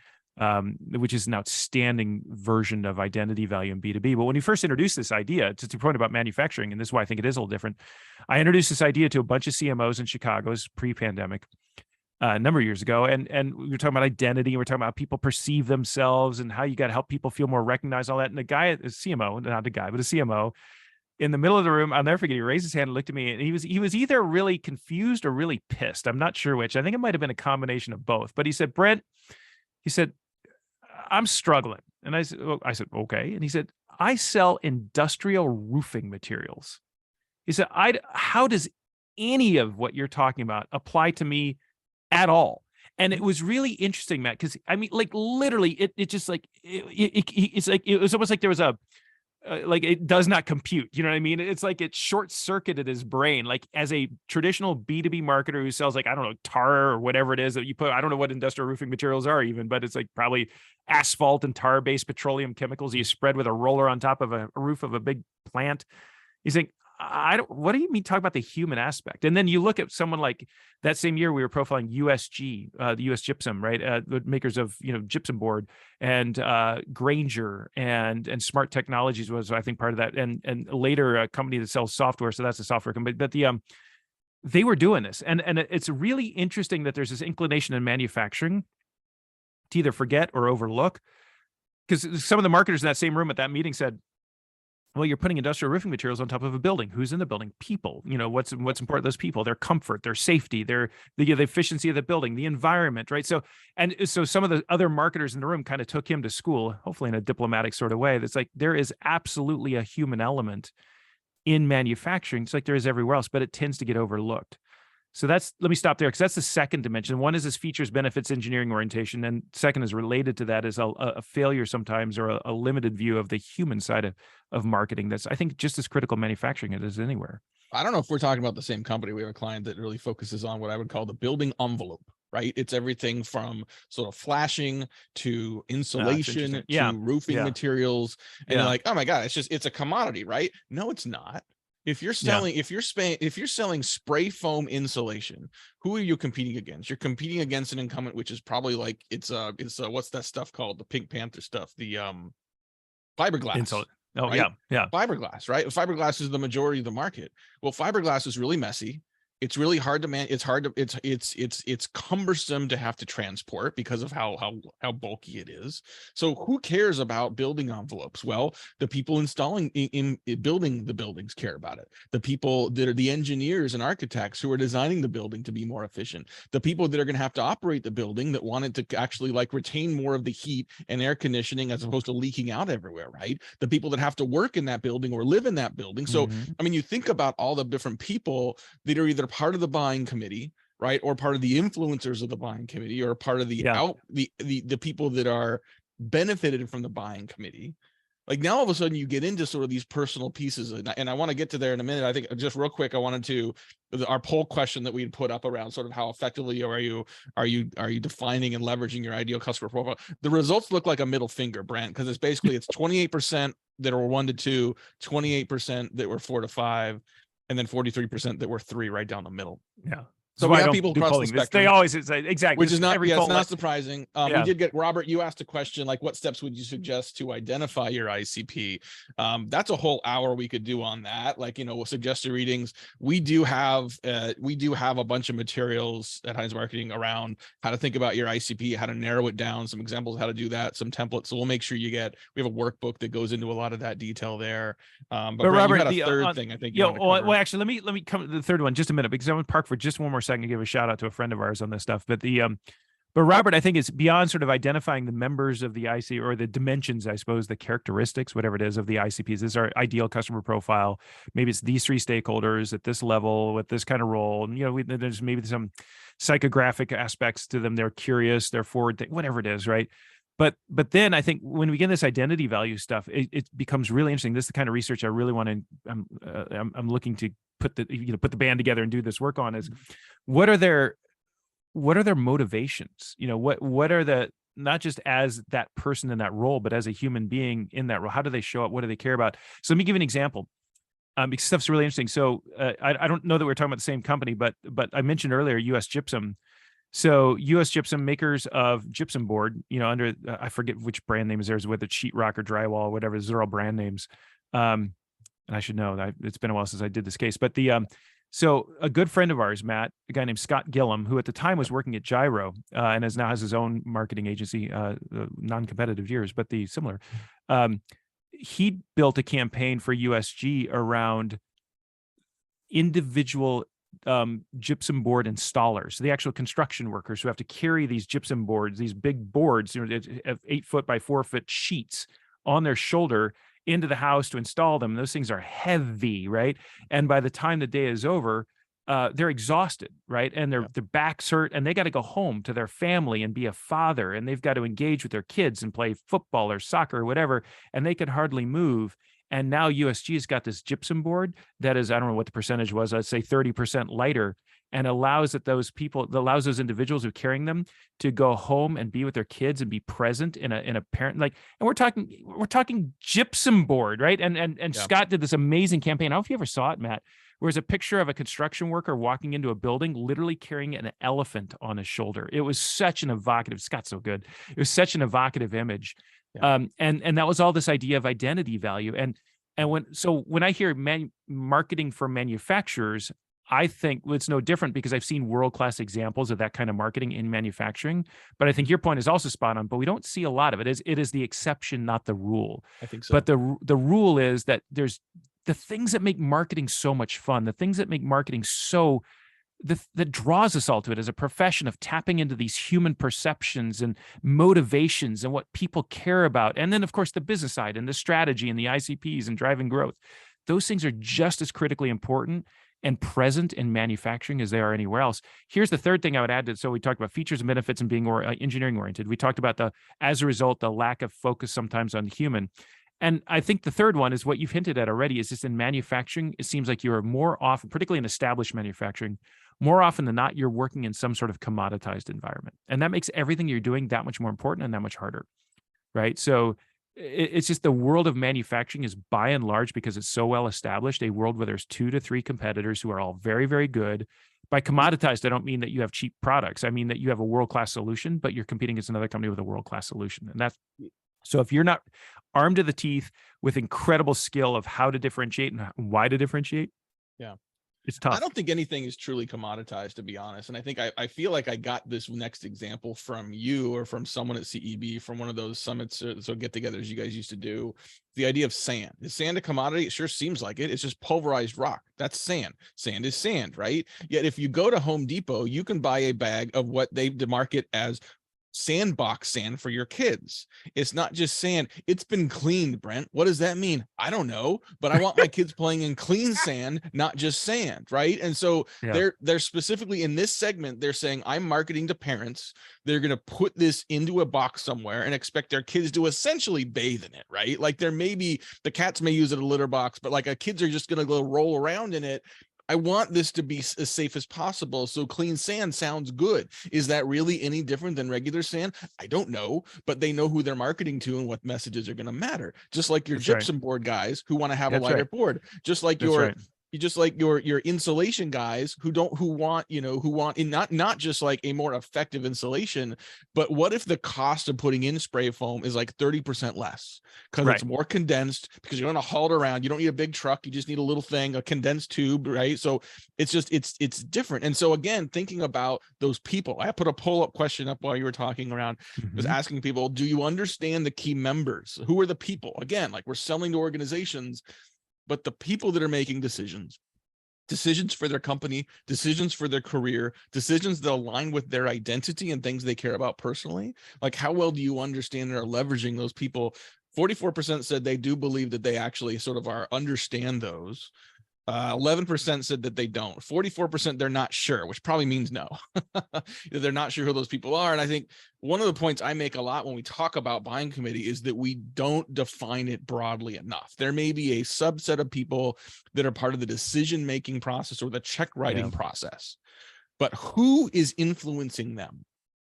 which is an outstanding version of identity value in B2B. But when you first introduced this idea, to the point about manufacturing, and this is why I think it is a little different, I introduced this idea to a bunch of CMOs in Chicago, pre-pandemic, a number of years ago. And we were talking about identity, and we're talking about how people perceive themselves and how you got to help people feel more recognized, all that. And the guy, a CMO, not the guy, but a CMO, in the middle of the room, I'll never forget, he raised his hand and looked at me, and he was either really confused or really pissed. I'm not sure which. I think it might have been a combination of both. But he said, Brent, I'm struggling. And I said, okay. And he said, I sell industrial roofing materials. He said, how does any of what you're talking about apply to me at all? And it was really interesting, Matt, because I mean, like literally, it just like, it's like, it was almost like there was like it does not compute. You know what I mean? It's like it short-circuited his brain. Like as a traditional B2B marketer who sells, like, I don't know, tar or whatever it is that you put, I don't know what industrial roofing materials are even, but it's like probably asphalt and tar-based petroleum chemicals you spread with a roller on top of a roof of a big plant. He's like, what do you mean talk about the human aspect? And then you look at someone like that same year, we were profiling USG, the US Gypsum, right? The makers of, gypsum board, and Grainger and Smart Technologies was, I think, part of that. And later a company that sells software. So that's a software company, but they were doing this. And it's really interesting that there's this inclination in manufacturing to either forget or overlook, because some of the marketers in that same room at that meeting said, well, you're putting industrial roofing materials on top of a building. Who's in the building? People. What's important to those people? Their comfort, their safety, the efficiency of the building, the environment, right? So some of the other marketers in the room kind of took him to school, hopefully in a diplomatic sort of way. That's like, there is absolutely a human element in manufacturing. It's like there is everywhere else, but it tends to get overlooked. So let me stop there, because that's the second dimension. One is this features, benefits, engineering orientation. And second is related to that is a failure sometimes, or a limited view of the human side of marketing. That's, I think, just as critical manufacturing as anywhere. I don't know if we're talking about the same company. We have a client that really focuses on what I would call the building envelope, right? It's everything from sort of flashing to insulation to roofing materials. And you're like, oh my God, it's a commodity, right? No, it's not. If you're selling, if you're selling spray foam insulation, who are you competing against? You're competing against an incumbent, which is probably like it's what's that stuff called? The Pink Panther stuff, the fiberglass. Oh, right? Yeah. Fiberglass, right? Fiberglass is the majority of the market. Well, fiberglass is really messy. It's really hard to it's cumbersome to have to transport because of how bulky it is. So who cares about building envelopes? Well, the people installing in building the buildings care about it. The people that are the engineers and architects who are designing the building to be more efficient. The people that are going to have to operate the building that want it to actually like retain more of the heat and air conditioning as opposed to leaking out everywhere, right? The people that have to work in that building or live in that building. So, I mean, you think about all the different people that are either part of the buying committee, right, or part of the influencers of the buying committee, or part of the the people that are benefited from the buying committee. Like now all of a sudden you get into sort of these personal pieces, and I want to get to there in a minute. I think just real quick, I wanted to our poll question that we had put up around sort of how effectively are you defining and leveraging your ideal customer profile. The results look like a middle finger, Brent, because it's 28% that were 1 to 2, 28% that were 4 to 5, and then 43% that were 3, right down the middle. Yeah. So we have people across the spectrum. They always say exactly, which is not, it's not surprising. We did get Robert. You asked a question like, what steps would you suggest to identify your ICP? That's a whole hour we could do on that. Like, you know, suggested readings. We do have a bunch of materials at Heinz Marketing around how to think about your ICP, how to narrow it down, some examples of how to do that, some templates. So we'll make sure we have a workbook that goes into a lot of that detail there. But Brent, Robert, you had a third thing I think. Well, actually, let me come to the third one just a minute, because I want to park for just one more second and give a shout out to a friend of ours on this stuff. But Robert, I think it's beyond sort of identifying the members of the IC or the dimensions, I suppose, the characteristics, whatever it is, of the ICPs. This is our ideal customer profile. Maybe it's these 3 stakeholders at this level with this kind of role. And, you know, there's maybe some psychographic aspects to them. They're curious, they're forward, whatever it is, right? But then I think when we get this identity value stuff, it becomes really interesting. This is the kind of research I really want to. I'm looking to put the band together and do this work on. Is what are their motivations? You know, what are the, not just as that person in that role, but as a human being in that role. How do they show up? What do they care about? So let me give you an example. Because stuff's really interesting. So I don't know that we're talking about the same company, but I mentioned earlier U.S. Gypsum. So U.S. Gypsum, makers of gypsum board, you know, under I forget which brand name is theirs, whether it's sheetrock or drywall or whatever. Those are all brand names. And I should know. It's been a while since I did this case. But so a good friend of ours, Matt, a guy named Scott Gillum, who at the time was working at Gyro and now has his own marketing agency, non-competitive years, but the similar. He built a campaign for USG around individual gypsum board installers, the actual construction workers who have to carry these gypsum boards, these big boards, you know, 8 foot by 4 foot sheets on their shoulder into the house to install them. Those things are heavy, right? And by the time the day is over, they're exhausted, right? And their backs hurt, and they got to go home to their family and be a father, and they've got to engage with their kids and play football or soccer or whatever, and they can hardly move. And now USG has got this gypsum board that is, I don't know what the percentage was, I'd say 30% lighter, and allows those individuals who are carrying them to go home and be with their kids and be present in a parent, like, and we're talking gypsum board, right? And Scott did this amazing campaign. I don't know if you ever saw it, Matt, where it's a picture of a construction worker walking into a building, literally carrying an elephant on his shoulder. It was such an evocative, Scott's so good. It was such an evocative image. Yeah. And that was all this idea of identity value. And when I hear marketing for manufacturers, I think it's no different, because I've seen world-class examples of that kind of marketing in manufacturing. But I think your point is also spot on, but we don't see a lot of it. It is the exception, not the rule. I think so. But the rule is that there's the things that make marketing so much fun, the things that make marketing so that draws us all to it as a profession of tapping into these human perceptions and motivations and what people care about. And then, of course, the business side and the strategy and the ICPs and driving growth. Those things are just as critically important and present in manufacturing as they are anywhere else. Here's the third thing I would add to. So we talked about features and benefits and being engineering oriented. We talked about as a result, the lack of focus sometimes on human. And I think the third one is what you've hinted at already, is just in manufacturing, it seems like you're more often, particularly in established manufacturing, more often than not, you're working in some sort of commoditized environment. And that makes everything you're doing that much more important and that much harder, right? So it's just the world of manufacturing is by and large, because it's so well established, a world where there's 2 to 3 competitors who are all very, very good. By commoditized, I don't mean that you have cheap products. I mean that you have a world-class solution, but you're competing against another company with a world-class solution. And that's, so if you're not armed to the teeth with incredible skill of how to differentiate and why to differentiate, yeah, it's tough. I don't think anything is truly commoditized, to be honest. And I think I feel like I got this next example from you or from someone at CEB, from one of those summits, so get-togethers you guys used to do. The idea of sand. Is sand a commodity? It sure seems like it. It's just pulverized rock. That's sand. Sand is sand, right? Yet if you go to Home Depot, you can buy a bag of what they demarket as sandbox sand for your kids. It's not just sand, it's been cleaned. Brent, what does that mean? I don't know, but I want my kids playing in clean sand, not just sand, right? And so they're specifically in this segment, they're saying, I'm marketing to parents. They're going to put this into a box somewhere and expect their kids to essentially bathe in it, right? Like there may be, the cats may use it a litter box, but like kids are just going to go roll around in it. I want this to be as safe as possible. So clean sand sounds good. Is that really any different than regular sand? I don't know, but they know who they're marketing to and what messages are going to matter. Just like your gypsum board guys who want to have a lighter board, just like your insulation guys who want in not just like a more effective insulation, but what if the cost of putting in spray foam is like 30% less because it's more condensed, because you don't want to haul it around. You don't need a big truck. You just need a little thing, a condensed tube, right? So it's different. And so again, thinking about those people, I put a poll-up question up while you were talking around, was asking people, do you understand the key members? Who are the people? Again, like we're selling to organizations, but the people that are making decisions for their company, decisions for their career, decisions that align with their identity and things they care about personally, like how well do you understand and are leveraging those people? 44% said they do believe that they actually sort of understand those. 11% said that they don't. 44% they're not sure, which probably means no. They're not sure who those people are. And I think one of the points I make a lot when we talk about buying committee is that we don't define it broadly enough. There may be a subset of people that are part of the decision-making process or the check writing process, but who is influencing them?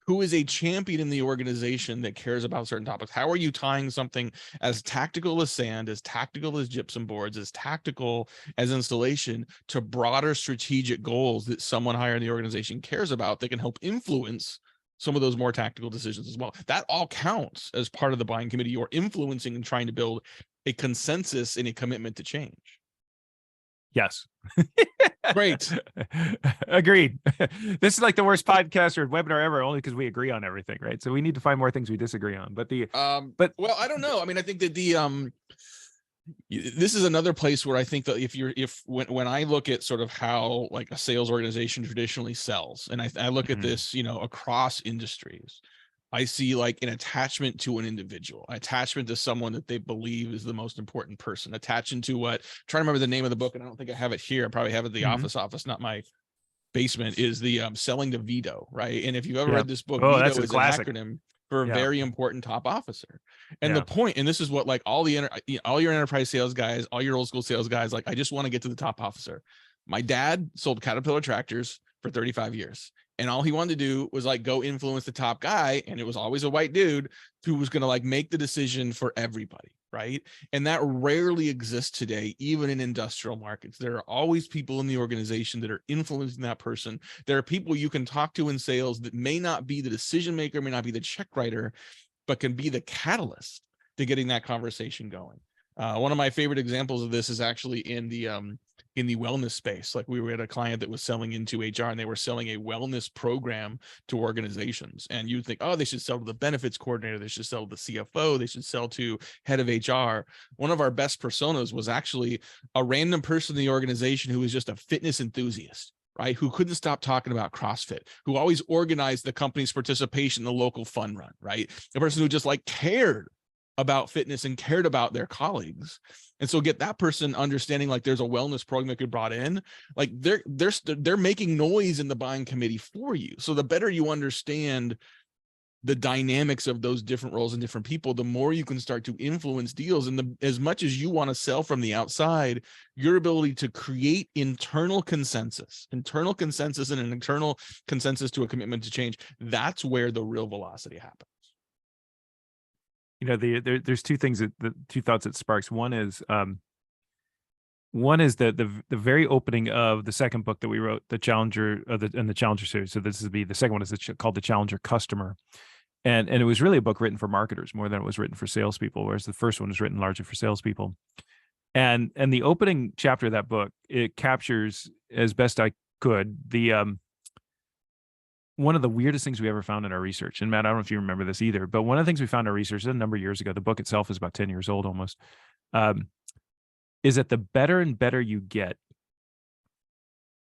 Who is a champion in the organization that cares about certain topics? How are you tying something as tactical as sand, as tactical as gypsum boards, as tactical as installation to broader strategic goals that someone higher in the organization cares about that can help influence some of those more tactical decisions as well? That all counts as part of the buying committee. You're influencing and trying to build a consensus and a commitment to change. Yes. Great. Agreed. This is like the worst podcast or webinar ever, only because we agree on everything, right? So we need to find more things we disagree on. But well, I don't know. I mean, I think that this is another place where I think that when I look at sort of how like a sales organization traditionally sells, and I look at this, across industries, I see like an attachment to an individual, attachment to someone that they believe is the most important person, attaching to trying to remember the name of the book, and I don't think I have it here. I probably have it at the office, not my basement, is the Selling to Veto, right? And if you've ever read this book, Veto is an acronym for a very important top officer. And the point, and this is what like all your enterprise sales guys, all your old school sales guys, like, I just want to get to the top officer. My dad sold Caterpillar tractors for 35 years. And all he wanted to do was like go influence the top guy. And it was always a white dude who was going to like make the decision for everybody. Right. And that rarely exists today, even in industrial markets. There are always people in the organization that are influencing that person. There are people you can talk to in sales that may not be the decision maker, may not be the check writer, but can be the catalyst to getting that conversation going. One of my favorite examples of this is actually in the wellness space. Like we were at a client that was selling into HR, and they were selling a wellness program to organizations. And you'd think, oh, they should sell to the benefits coordinator. They should sell to the CFO. They should sell to head of HR. One of our best personas was actually a random person in the organization who was just a fitness enthusiast, right? Who couldn't stop talking about CrossFit, who always organized the company's participation in the local fun run, right? The person who just like cared about fitness and cared about their colleagues. And so get that person understanding like there's a wellness program that could brought in, like they're making noise in the buying committee for you. So the better you understand the dynamics of those different roles and different people, the more you can start to influence deals. And as much as you want to sell from the outside, your ability to create internal consensus and an internal consensus to a commitment to change, that's where the real velocity happens. there's two things the two thoughts it sparks. One is the very opening of the second book that we wrote, the Challenger and the Challenger series. So this is the second one is called The Challenger Customer. And it was really a book written for marketers more than it was written for salespeople, whereas the first one was written largely for salespeople. And the opening chapter of that book, it captures as best I could the one of the weirdest things we ever found in our research. And Matt, I don't know if you remember this either, but one of the things we found in our research a number of years ago, the book itself is about 10 years old almost, is that the better and better you get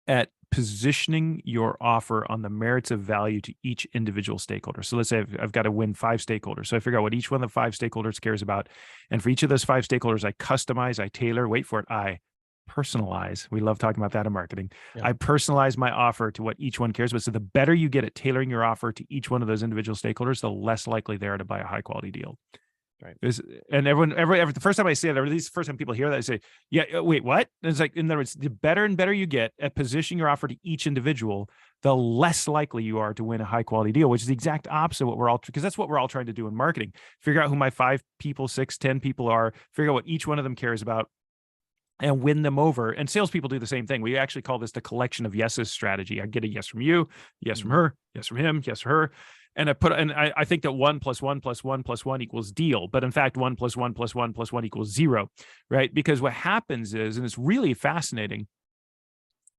at positioning your offer on the merits of value to each individual stakeholder. So let's say I've got to win 5 stakeholders. So I figure out what each one of the 5 stakeholders cares about. And for each of those 5 stakeholders, I customize, I tailor, wait for it, I personalize. We love talking about that in marketing. Yeah. I personalize my offer to what each one cares about. So the better you get at tailoring your offer to each one of those individual stakeholders, the less likely they are to buy a high quality deal. Right. And everyone, the first time I say it, or at least the first time people hear that, I say, yeah, wait, what? And it's like, in other words, the better and better you get at positioning your offer to each individual, the less likely you are to win a high quality deal, which is the exact opposite of what we're all, because that's what we're all trying to do in marketing. Figure out who my 5 people, 6, 10 people are, figure out what each one of them cares about, and win them over. And salespeople do the same thing. We actually call this the collection of yeses strategy. I get a yes from you, yes from her, yes from him, yes from her. And I think that 1 + 1 + 1 + 1 equals deal. But in fact, 1 + 1 + 1 + 1 equals 0, right? Because what happens is, and it's really fascinating,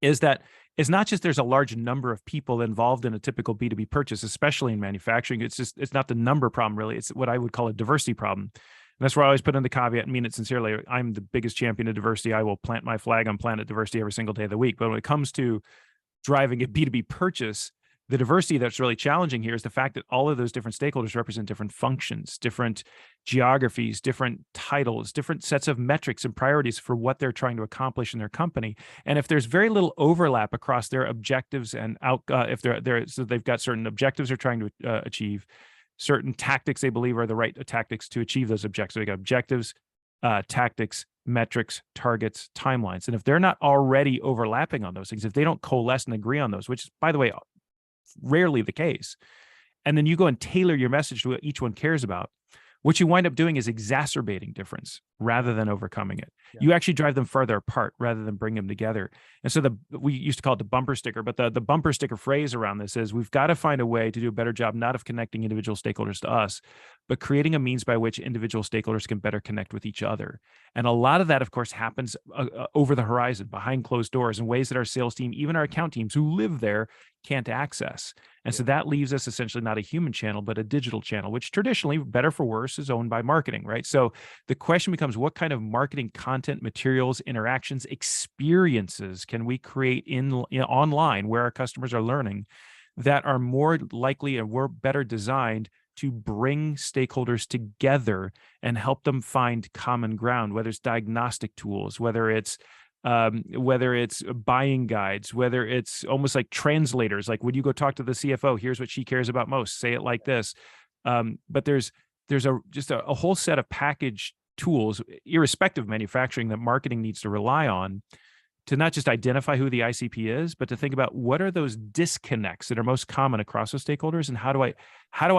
is that it's not just there's a large number of people involved in a typical B2B purchase, especially in manufacturing. It's not the number problem, really. It's what I would call a diversity problem. And that's where I always put in the caveat and mean it sincerely. I'm the biggest champion of diversity. I will plant my flag on planet diversity every single day of the week. But when it comes to driving a B2B purchase, the diversity that's really challenging here is the fact that all of those different stakeholders represent different functions, different geographies, different titles, different sets of metrics and priorities for what they're trying to accomplish in their company. And if there's very little overlap across their objectives and if so they've got certain objectives they're trying to achieve, certain tactics they believe are the right tactics to achieve those objectives. So they got objectives, tactics, metrics, targets, timelines. And if they're not already overlapping on those things, if they don't coalesce and agree on those, which is, by the way, rarely the case, and then you go and tailor your message to what each one cares about, what you wind up doing is exacerbating difference rather than overcoming it. Yeah. You actually drive them farther apart rather than bring them together. And so we used to call it the bumper sticker, but the bumper sticker phrase around this is we've got to find a way to do a better job, not of connecting individual stakeholders to us, but creating a means by which individual stakeholders can better connect with each other. And a lot of that, of course, happens over the horizon, behind closed doors, in ways that our sales team, even our account teams who live there, can't access. And so that leaves us essentially not a human channel, but a digital channel, which traditionally, better for worse, is owned by marketing, right? So the question becomes, what kind of marketing content, materials, interactions, experiences can we create online where our customers are learning that are more likely and were better designed to bring stakeholders together and help them find common ground, whether it's diagnostic tools, whether it's buying guides, whether it's almost like translators, like when you go talk to the CFO, here's what she cares about most, say it like this. But there's just a whole set of packaged tools, irrespective of manufacturing, that marketing needs to rely on to not just identify who the ICP is, but to think about what are those disconnects that are most common across those stakeholders, and how do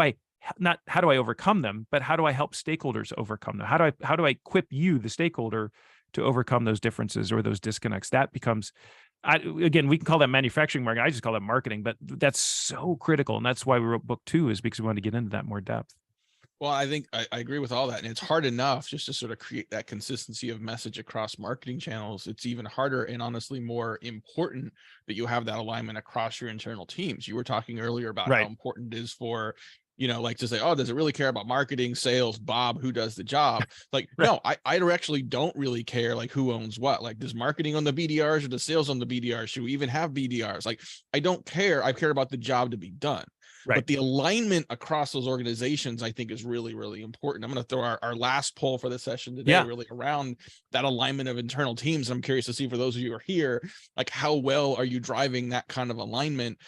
I overcome them, but how do I help stakeholders overcome them? How do I equip you, the stakeholder, to overcome those differences or those disconnects? That becomes, again, we can call that manufacturing marketing. I just call that marketing, but that's so critical. And that's why we wrote book 2, is because we wanted to get into that more depth. Well, I think I agree with all that. And it's hard enough just to sort of create that consistency of message across marketing channels. It's even harder and honestly more important that you have that alignment across your internal teams. You were talking earlier about how important it is for, like to say, oh, does it really care about marketing, sales, Bob, who does the job? Like, no, I actually don't really care, like, who owns what. Like, does marketing on the BDRs or does sales on the BDRs? Should we even have BDRs? Like, I don't care. I care about the job to be done. Right. But the alignment across those organizations, I think, is really, really important. I'm going to throw our last poll for the session today really around that alignment of internal teams. I'm curious to see, for those of you who are here, like, how well are you driving that kind of alignment?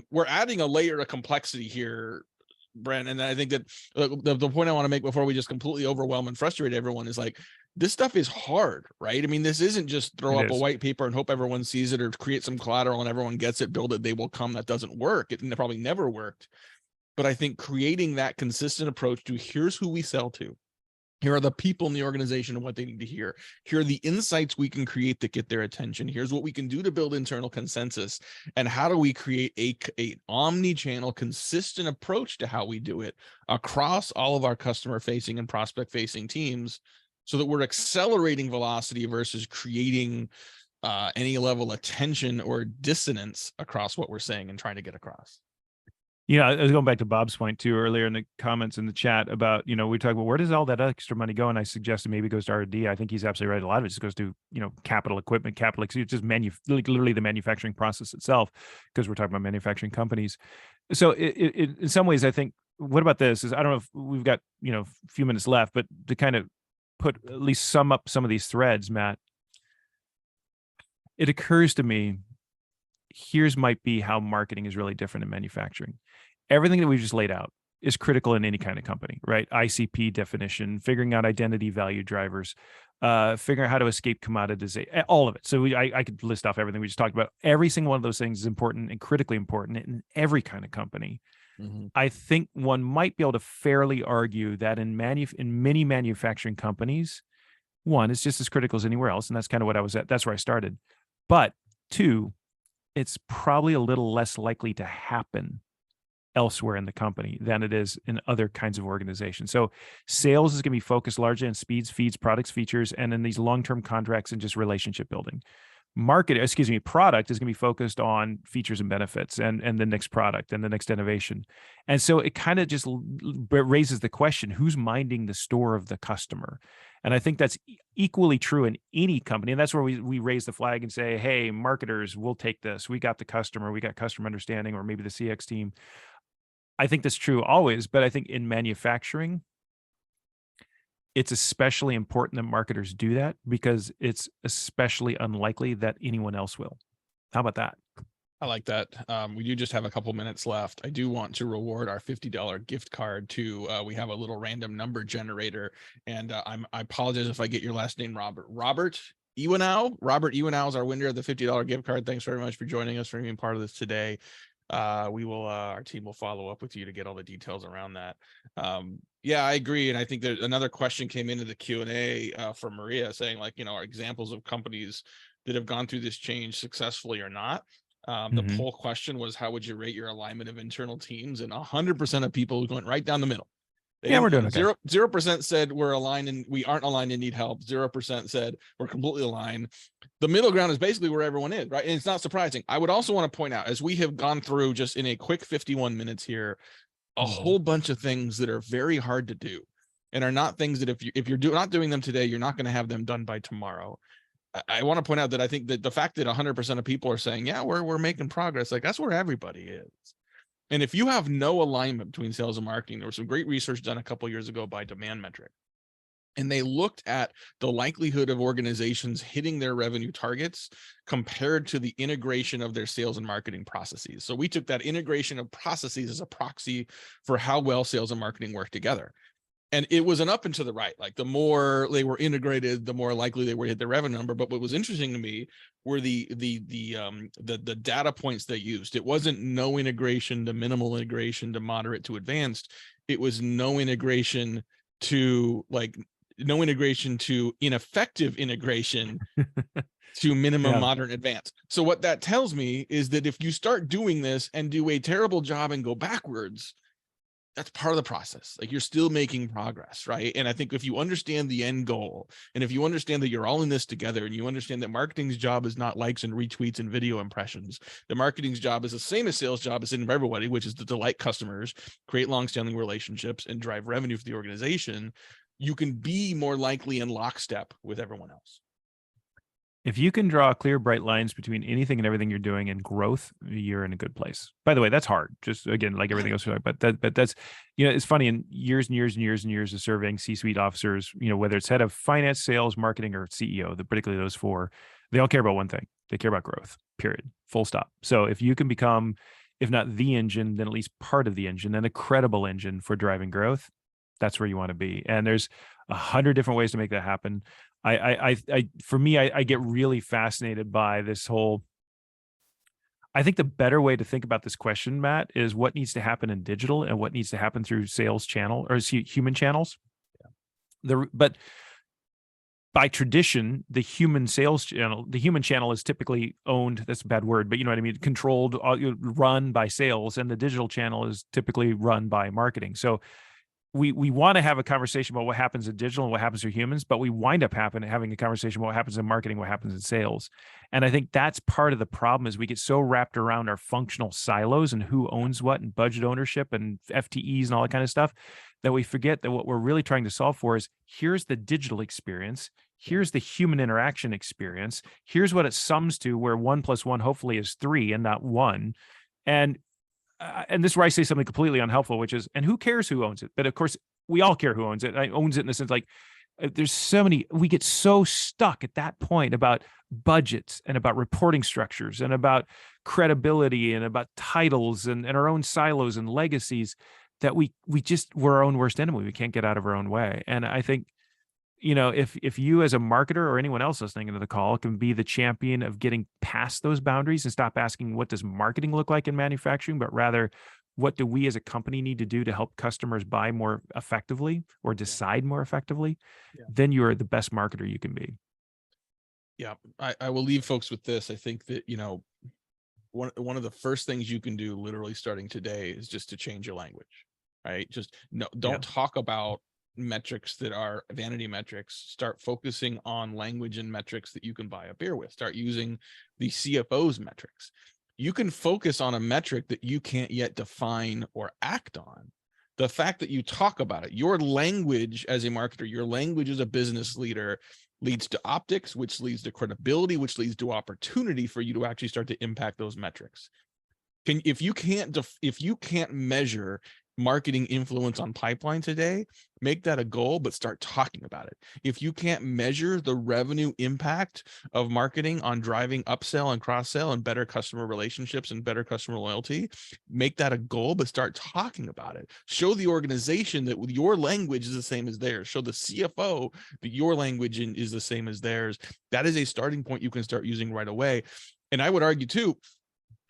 We're adding a layer of complexity here, Brent. And I think that the point I want to make before we just completely overwhelm and frustrate everyone is, like, this stuff is hard, right? I mean, this isn't just throw up a white paper and hope everyone sees it, or create some collateral and everyone gets it, build it, they will come. That doesn't work. It probably never worked. But I think creating that consistent approach to here's who we sell to. Here are the people in the organization and what they need to hear. Here are the insights we can create that get their attention. Here's what we can do to build internal consensus. And how do we create a omni-channel consistent approach to how we do it across all of our customer facing and prospect facing teams, so that we're accelerating velocity versus creating any level of tension or dissonance across what we're saying and trying to get across. Yeah, I was going back to Bob's point too earlier in the comments in the chat about, we talk about where does all that extra money go? And I suggested maybe it goes to R&D. I think he's absolutely right. A lot of it just goes to, capital equipment, it's just literally the manufacturing process itself, because we're talking about manufacturing companies. So in some ways, I think, what about this is, I don't know if we've got, a few minutes left, but to kind of at least sum up some of these threads, Matt, it occurs to me, here's might be how marketing is really different in manufacturing. Everything that we've just laid out is critical in any kind of company, right? ICP definition, figuring out identity value drivers, figuring out how to escape commoditization, all of it. So I could list off everything we just talked about. Every single one of those things is important and critically important in every kind of company. Mm-hmm. I think one might be able to fairly argue that in many manufacturing companies, one, it's just as critical as anywhere else. And that's kind of what I was at. That's where I started. But two, it's probably a little less likely to happen elsewhere in the company than it is in other kinds of organizations. So sales is going to be focused largely on speeds, feeds, products, features, and in these long-term contracts and just relationship building. Product is going to be focused on features and benefits and the next product and the next innovation. And so it kind of just raises the question, who's minding the store of the customer? And I think that's equally true in any company. And that's where we raise the flag and say, hey, marketers, we'll take this. We got the customer, we got customer understanding, or maybe the CX team. I think that's true always, but I think in manufacturing, it's especially important that marketers do that, because it's especially unlikely that anyone else will. How about that? I like that. We do just have a couple minutes left. I do want to reward our $50 gift card to, we have a little random number generator, and I apologize if I get your last name, Robert Iwanow. Robert Iwanow is our winner of the $50 gift card. Thanks very much for joining us, for being part of this today. Our team will follow up with you to get all the details around that. Yeah, I agree. And I think that another question came into the Q&A from Maria saying, are examples of companies that have gone through this change successfully or not. The poll question was, how would you rate your alignment of internal teams? And 100% of people went right down the middle. We're doing okay. 0% said we're aligned and we aren't aligned and need help. 0% said we're completely aligned. The middle ground is basically where everyone is, right? And it's not surprising. I would also want to point out, as we have gone through just in a quick 51 minutes here, a whole bunch of things that are very hard to do and are not things that if you're not doing them today, you're not going to have them done by tomorrow. I want to point out that I think that the fact that 100% of people are saying, yeah, we're making progress, that's where everybody is. And if you have no alignment between sales and marketing, there was some great research done a couple of years ago by Demand Metric, and they looked at the likelihood of organizations hitting their revenue targets compared to the integration of their sales and marketing processes. So we took that integration of processes as a proxy for how well sales and marketing work together. And it was an up and to the right. The more they were integrated, the more likely they were to hit their revenue number. But what was interesting to me were the data points they used. It wasn't no integration to minimal integration to moderate to advanced. It was no integration to ineffective integration to minimum modern advanced. So what that tells me is that if you start doing this and do a terrible job and go backwards, that's part of the process. You're still making progress, right? And I think if you understand the end goal, and if you understand that you're all in this together, and you understand that marketing's job is not likes and retweets and video impressions, the marketing's job is the same as sales job is in everybody, which is to delight customers, create long-standing relationships, and drive revenue for the organization, you can be more likely in lockstep with everyone else. If you can draw clear, bright lines between anything and everything you're doing and growth, you're in a good place. By the way, that's hard. Just again, like everything else, but that's, it's funny, in years and years and years and years of surveying C-suite officers, whether it's head of finance, sales, marketing, or CEO, particularly those four, they all care about one thing. They care about growth, period, full stop. So if you can become, if not the engine, then at least part of the engine and a credible engine for driving growth, that's where you want to be. And there's 100 different ways to make that happen. For me, I get really fascinated by this whole I think the better way to think about this question, Matt, is what needs to happen in digital and what needs to happen through sales channel or human channels. But by tradition, the human channel is typically owned. That's a bad word, but you know what I mean. Controlled, run by sales, and the digital channel is typically run by marketing. So we want to have a conversation about what happens in digital and what happens for humans, but we wind up having a conversation about what happens in marketing, what happens in sales. And I think that's part of the problem is we get so wrapped around our functional silos and who owns what and budget ownership and FTEs and all that kind of stuff that we forget that what we're really trying to solve for is here's the digital experience. Here's the human interaction experience. Here's what it sums to where 1 + 1 hopefully is 3 and not 1. And this is where I say something completely unhelpful, which is, and who cares who owns it? But of course, we all care who owns it. Owns it in the sense like there's so many, we get so stuck at that point about budgets and about reporting structures and about credibility and about titles and our own silos and legacies that we're our own worst enemy. We can't get out of our own way. And I think, you know, if you as a marketer or anyone else listening to the call can be the champion of getting past those boundaries and stop asking what does marketing look like in manufacturing, but rather what do we as a company need to do to help customers buy more effectively or decide more effectively, then you are the best marketer you can be. Yeah, I will leave folks with this. I think that, you know, one of the first things you can do literally starting today is just to change your language, right? Just don't talk about metrics that are vanity metrics. Start focusing on language and metrics that you can buy a beer with. Start using the CFO's metrics. You can focus on a metric that you can't yet define or act on. The fact that you talk about it, your language as a marketer, your language as a business leader leads to optics, which leads to credibility, which leads to opportunity for you to actually start to impact those metrics. If you can't measure marketing influence on pipeline today, make that a goal, but start talking about it. If you can't measure the revenue impact of marketing on driving upsell and cross-sell and better customer relationships and better customer loyalty, make that a goal, but start talking about it. Show the organization that your language is the same as theirs. Show the CFO that your language is the same as theirs. That is a starting point you can start using right away. And I would argue too,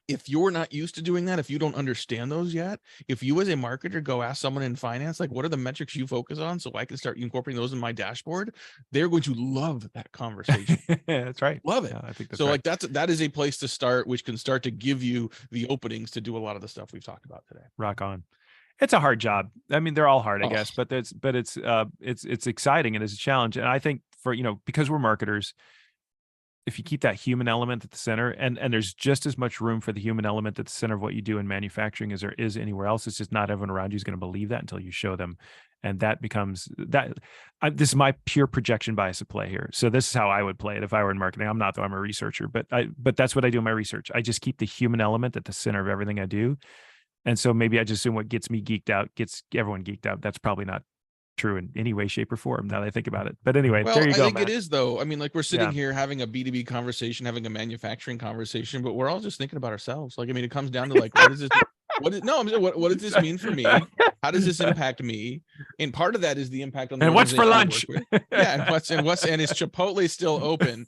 if you're not used to doing that, if you don't understand those yet, if you as a marketer go ask someone in finance, like, what are the metrics you focus on so I can start incorporating those in my dashboard, they're going to love that conversation. That's right. Love it. Yeah, I think that's so right. Like that is a place to start, which can start to give you the openings to do a lot of the stuff we've talked about today. Rock on. It's a hard job. I mean, they're all hard, I guess, but it's exciting and it's a challenge. And I think because we're marketers, if you keep that human element at the center, and there's just as much room for the human element at the center of what you do in manufacturing as there is anywhere else. It's just not everyone around you is going to believe that until you show them. And that becomes that. This is my pure projection bias at play here. So this is how I would play it if I were in marketing. I'm not, though. I'm a researcher, but that's what I do in my research. I just keep the human element at the center of everything I do. And so maybe I just assume what gets me geeked out gets everyone geeked out. That's probably not true in any way, shape, or form now that I think about it. But anyway, there you go. I think Matt. It is, though. I mean, like, we're sitting here having a B2B conversation, having a manufacturing conversation, but we're all just thinking about ourselves. Like, I mean, it comes down to like, what is this? What does this mean for me? How does this impact me? And part of that is the impact on the and what's for lunch? Yeah, and is Chipotle still open?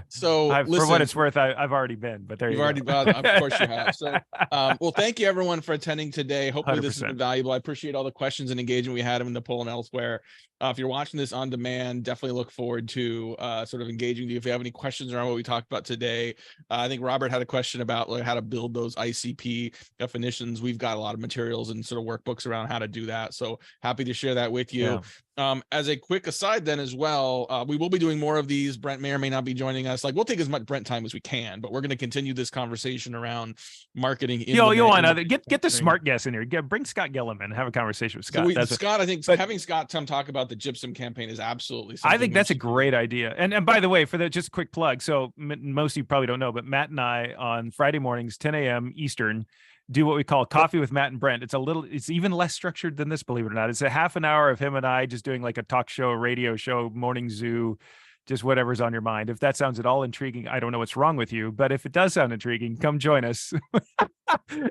So for what it's worth, I've already been, but there you go. Of course you have. So, well, thank you everyone for attending today. Hopefully 100%. This has been valuable. I appreciate all the questions and engagement we had in the poll and elsewhere. If you're watching this on demand, definitely look forward to sort of engaging with you. If you have any questions around what we talked about today, I think Robert had a question about like how to build those ICP definitions. We've got a lot of materials and sort of workbooks around how to do that. So happy to share that with you. Yeah. As a quick aside then as well, we will be doing more of these. Brent may or may not be joining us. Like, we'll take as much Brent time as we can, but we're going to continue this conversation around marketing. Get the smart guest in here. Bring Scott Gilliam and have a conversation with Scott. I think having Scott talk about the gypsum campaign is absolutely something. I think that's a great idea. And by the way, for that, just a quick plug. So most of you probably don't know, but Matt and I on Friday mornings, 10 a.m. Eastern, do what we call Coffee with Matt and Brent. It's even less structured than this, believe it or not. It's a half an hour of him and I just doing like a talk show, a radio show, morning zoo, just whatever's on your mind. If that sounds at all intriguing, I don't know what's wrong with you, but if it does sound intriguing, come join us.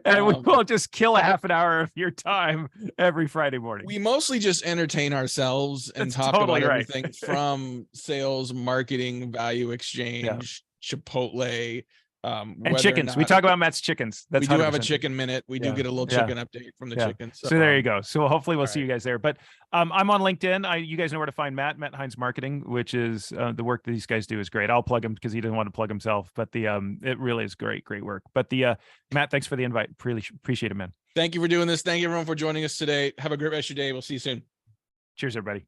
And we'll just kill a half an hour of your time every Friday morning. We mostly just entertain ourselves and talk about everything from sales, marketing, value exchange, Chipotle, And chickens. We talk about Matt's chickens. We do have a chicken minute. We do get a little chicken update from the chickens. So there you go. So hopefully we'll see you guys there. But I'm on LinkedIn. You guys know where to find Matt Heinz Marketing, which is the work that these guys do is great. I'll plug him because he doesn't want to plug himself, but it really is great work. But Matt, thanks for the invite. Really appreciate it, man. Thank you for doing this. Thank you everyone for joining us today. Have a great rest of your day. We'll see you soon. Cheers, everybody.